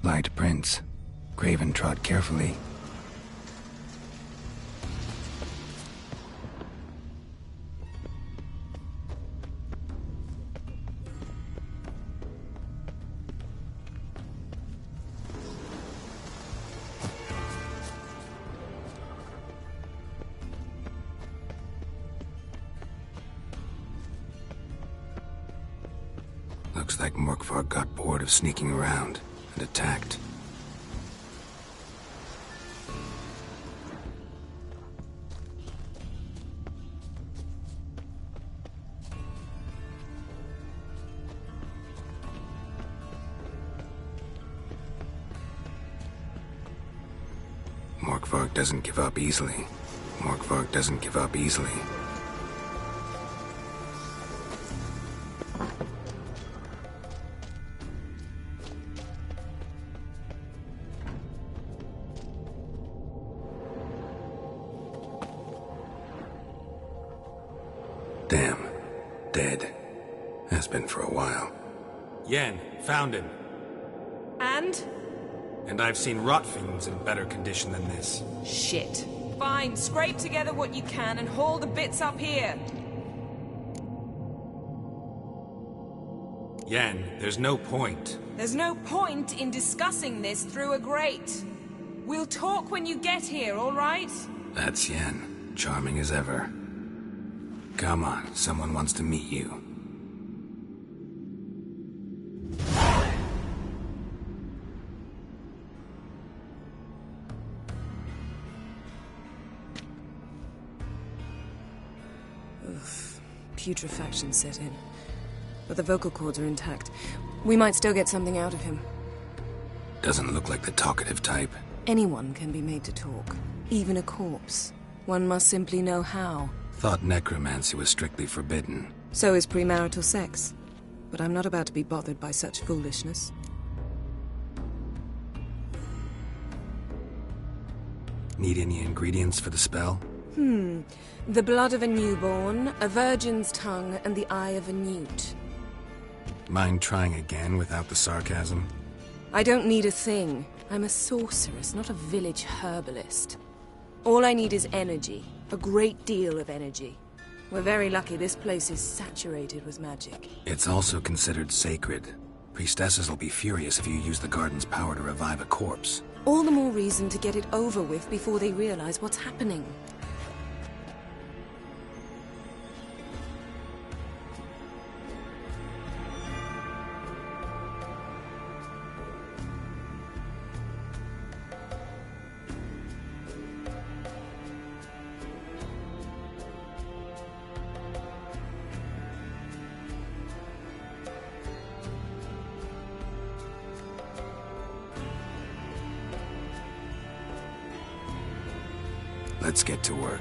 Light prints. Craven trod carefully. Looks like Morkvarg got bored of sneaking around and attacked. Morkvarg doesn't give up easily. Morkvarg doesn't give up easily. Damn. Dead. Has been for a while. Yen, found him. And? And I've seen rot fiends in better condition than this. Shit. Fine, scrape together what you can and haul the bits up here. Yen, there's no point. There's no point in discussing this through a grate. We'll talk when you get here, all right? That's Yen. Charming as ever. Come on, someone wants to meet you. Putrefaction set in. But the vocal cords are intact. We might still get something out of him. Doesn't look like the talkative type. Anyone can be made to talk. Even a corpse. One must simply know how. Thought necromancy was strictly forbidden. So is premarital sex. But I'm not about to be bothered by such foolishness. Need any ingredients for the spell? The blood of a newborn, a virgin's tongue, and the eye of a newt. Mind trying again without the sarcasm? I don't need a thing. I'm a sorceress, not a village herbalist. All I need is energy. A great deal of energy. We're very lucky this place is saturated with magic. It's also considered sacred. Priestesses will be furious if you use the garden's power to revive a corpse. All the more reason to get it over with before they realize what's happening. Let's get to work.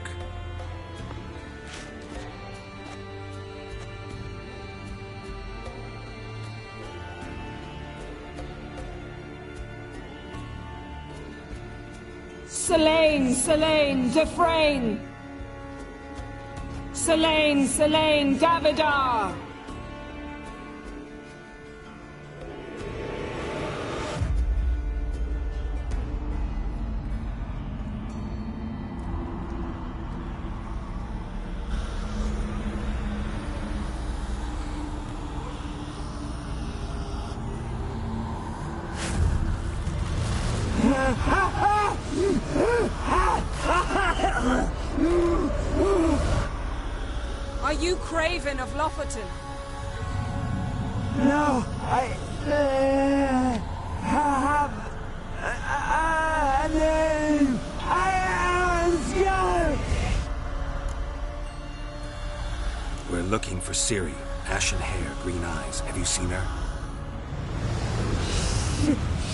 Selene, Dufresne! Selene, Selene, Davidar! Are you Craven of Lofoten? No, I have a name. I am Skjal. We're looking for Ciri. Ashen hair, green eyes. Have you seen her?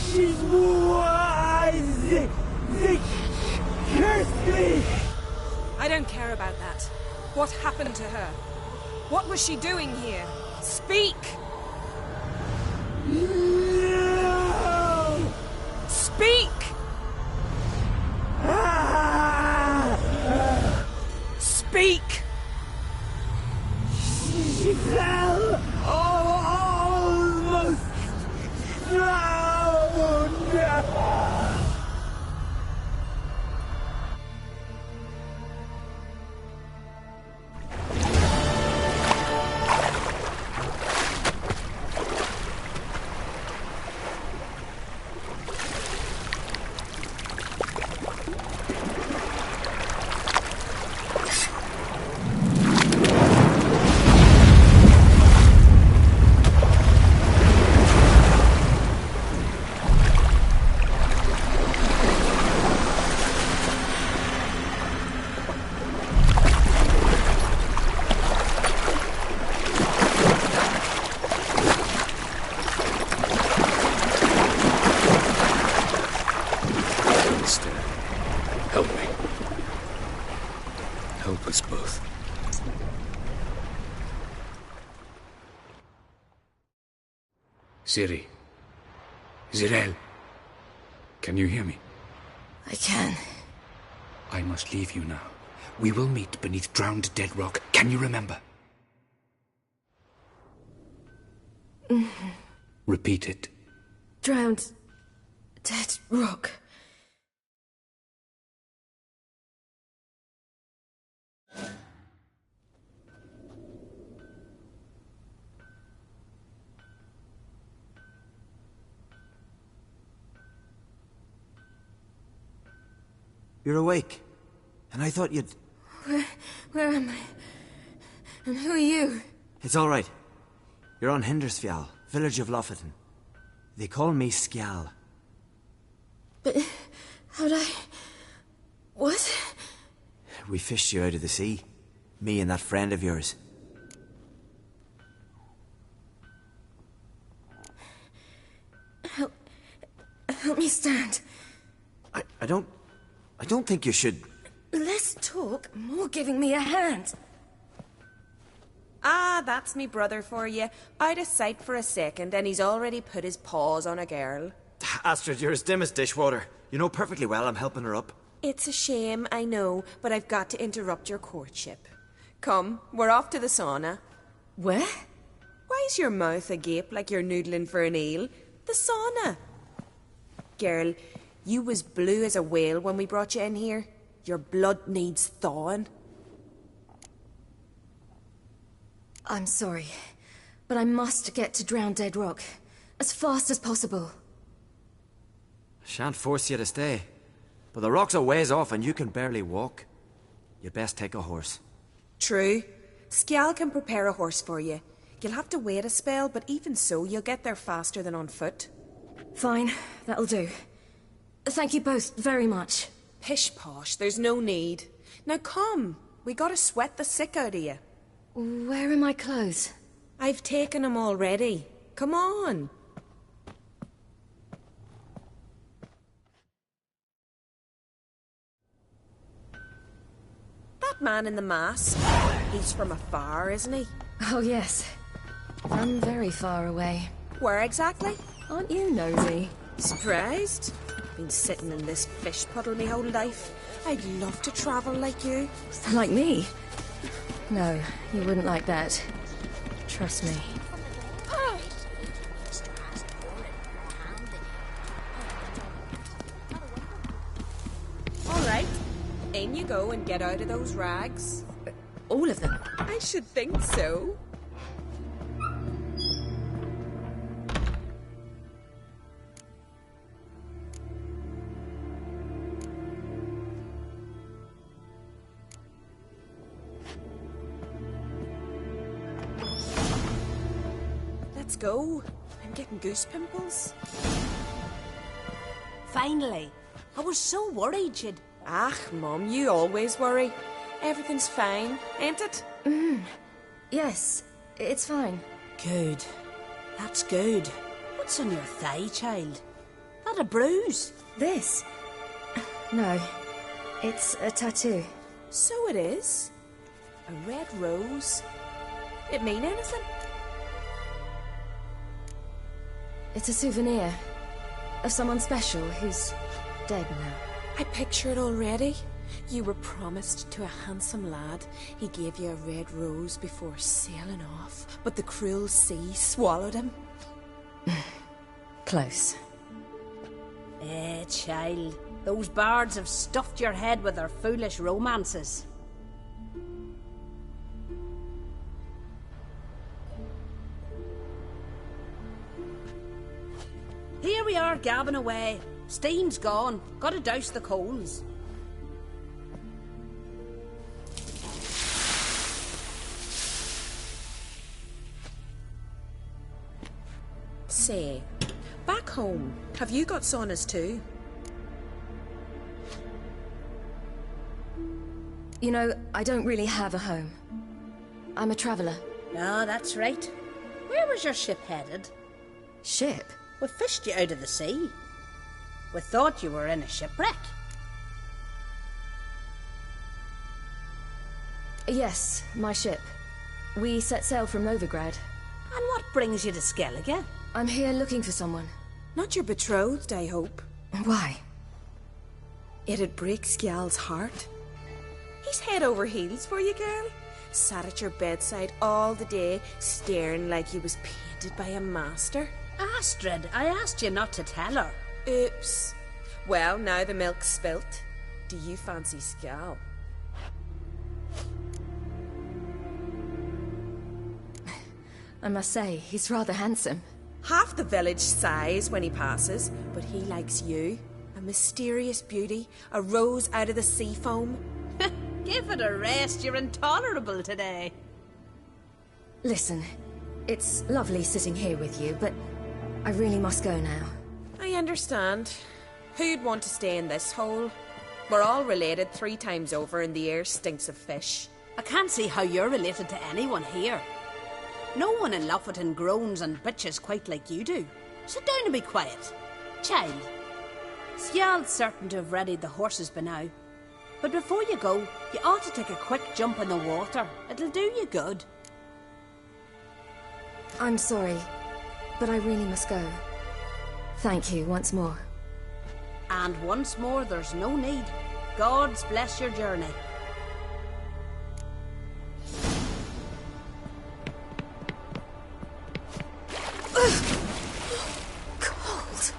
She's wise. They cursed me. I don't care about that. What happened to her? What was she doing here? Speak! No! Speak! Speak! She fell almost drowned. Help me. Help us both. Ciri. Zirael. Can you hear me? I can. I must leave you now. We will meet beneath drowned dead rock. Can you remember? Repeat it. Drowned. Dead rock. You're awake. And I thought you'd... Where am I? And who are you? It's all right. You're on Hindersfjall, village of Lofoten. They call me Skjal. But how'd I... What? We fished you out of the sea. Me and that friend of yours. Help me stand. I don't think you should... Less talk, more giving me a hand. Ah, that's me brother for you. Out of sight for a second, and he's already put his paws on a girl. Astrid, you're as dim as dishwater. You know perfectly well I'm helping her up. It's a shame, I know, but I've got to interrupt your courtship. Come, we're off to the sauna. Where? Why's your mouth agape like you're noodling for an eel? The sauna. Girl, you was blue as a whale when we brought you in here. Your blood needs thawing. I'm sorry, but I must get to Drowned Dead Rock as fast as possible. I shan't force you to stay, but the rock's a ways off and you can barely walk. You'd best take a horse. True. Skjal can prepare a horse for you. You'll have to wait a spell, but even so, you'll get there faster than on foot. Fine, that'll do. Thank you both very much. Pish-posh, there's no need. Now come, we gotta sweat the sick out of you. Where are my clothes? I've taken them already. Come on. That man in the mask, he's from afar, isn't he? Oh, yes. From very far away. Where exactly? Aren't you nosy? Surprised? Been sitting in this fish puddle me whole life. I'd love to travel like you. Like me? No, you wouldn't like that. Trust me. All right. In you go and get out of those rags. All of them? I should think so. Let's go. I'm getting goose pimples. Finally. I was so worried you'd... Ah, Mum, you always worry. Everything's fine, ain't it? Yes, it's fine. Good. That's good. What's on your thigh, child? That a bruise? This? No. It's a tattoo. So it is. A red rose. It mean anything? It's a souvenir of someone special who's dead now. I picture it already. You were promised to a handsome lad. He gave you a red rose before sailing off, but the cruel sea swallowed him. Close. Child. Those bards have stuffed your head with their foolish romances. Here we are, gabbing away. Steam's gone. Gotta douse the coals. Say, back home, have you got saunas too? You know, I don't really have a home. I'm a traveller. No, that's right. Where was your ship headed? Ship? We fished you out of the sea. We thought you were in a shipwreck. Yes, my ship. We set sail from Novigrad. And what brings you to Skellige? I'm here looking for someone. Not your betrothed, I hope. Why? It'd break Skjal's heart. He's head over heels for you, girl. Sat at your bedside all the day, staring like he was painted by a master. Astrid, I asked you not to tell her. Oops. Well, now the milk's spilt. Do you fancy Skjal? I must say, he's rather handsome. Half the village sighs when he passes, but he likes you. A mysterious beauty, a rose out of the sea foam. Give it a rest, you're intolerable today. Listen, it's lovely sitting here with you, but I really must go now. I understand. Who'd want to stay in this hole? We're all related 3 times over and the air stinks of fish. I can't see how you're related to anyone here. No one in Lofoten groans and bitches quite like you do. Sit down and be quiet. Child, Skjal's certain to have readied the horses by now. But before you go, you ought to take a quick jump in the water. It'll do you good. I'm sorry, but I really must go. Thank you once more. And once more, there's no need. God's bless your journey. Cold.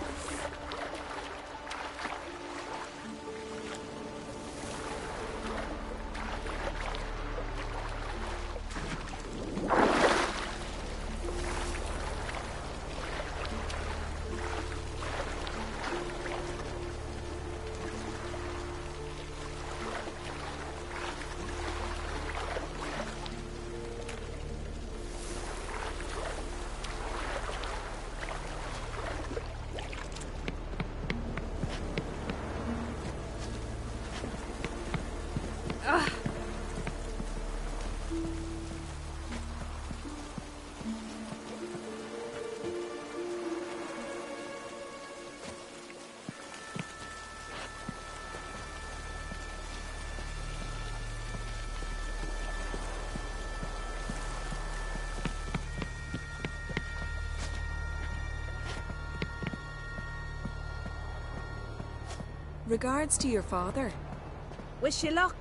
Regards to your father. Wish you luck.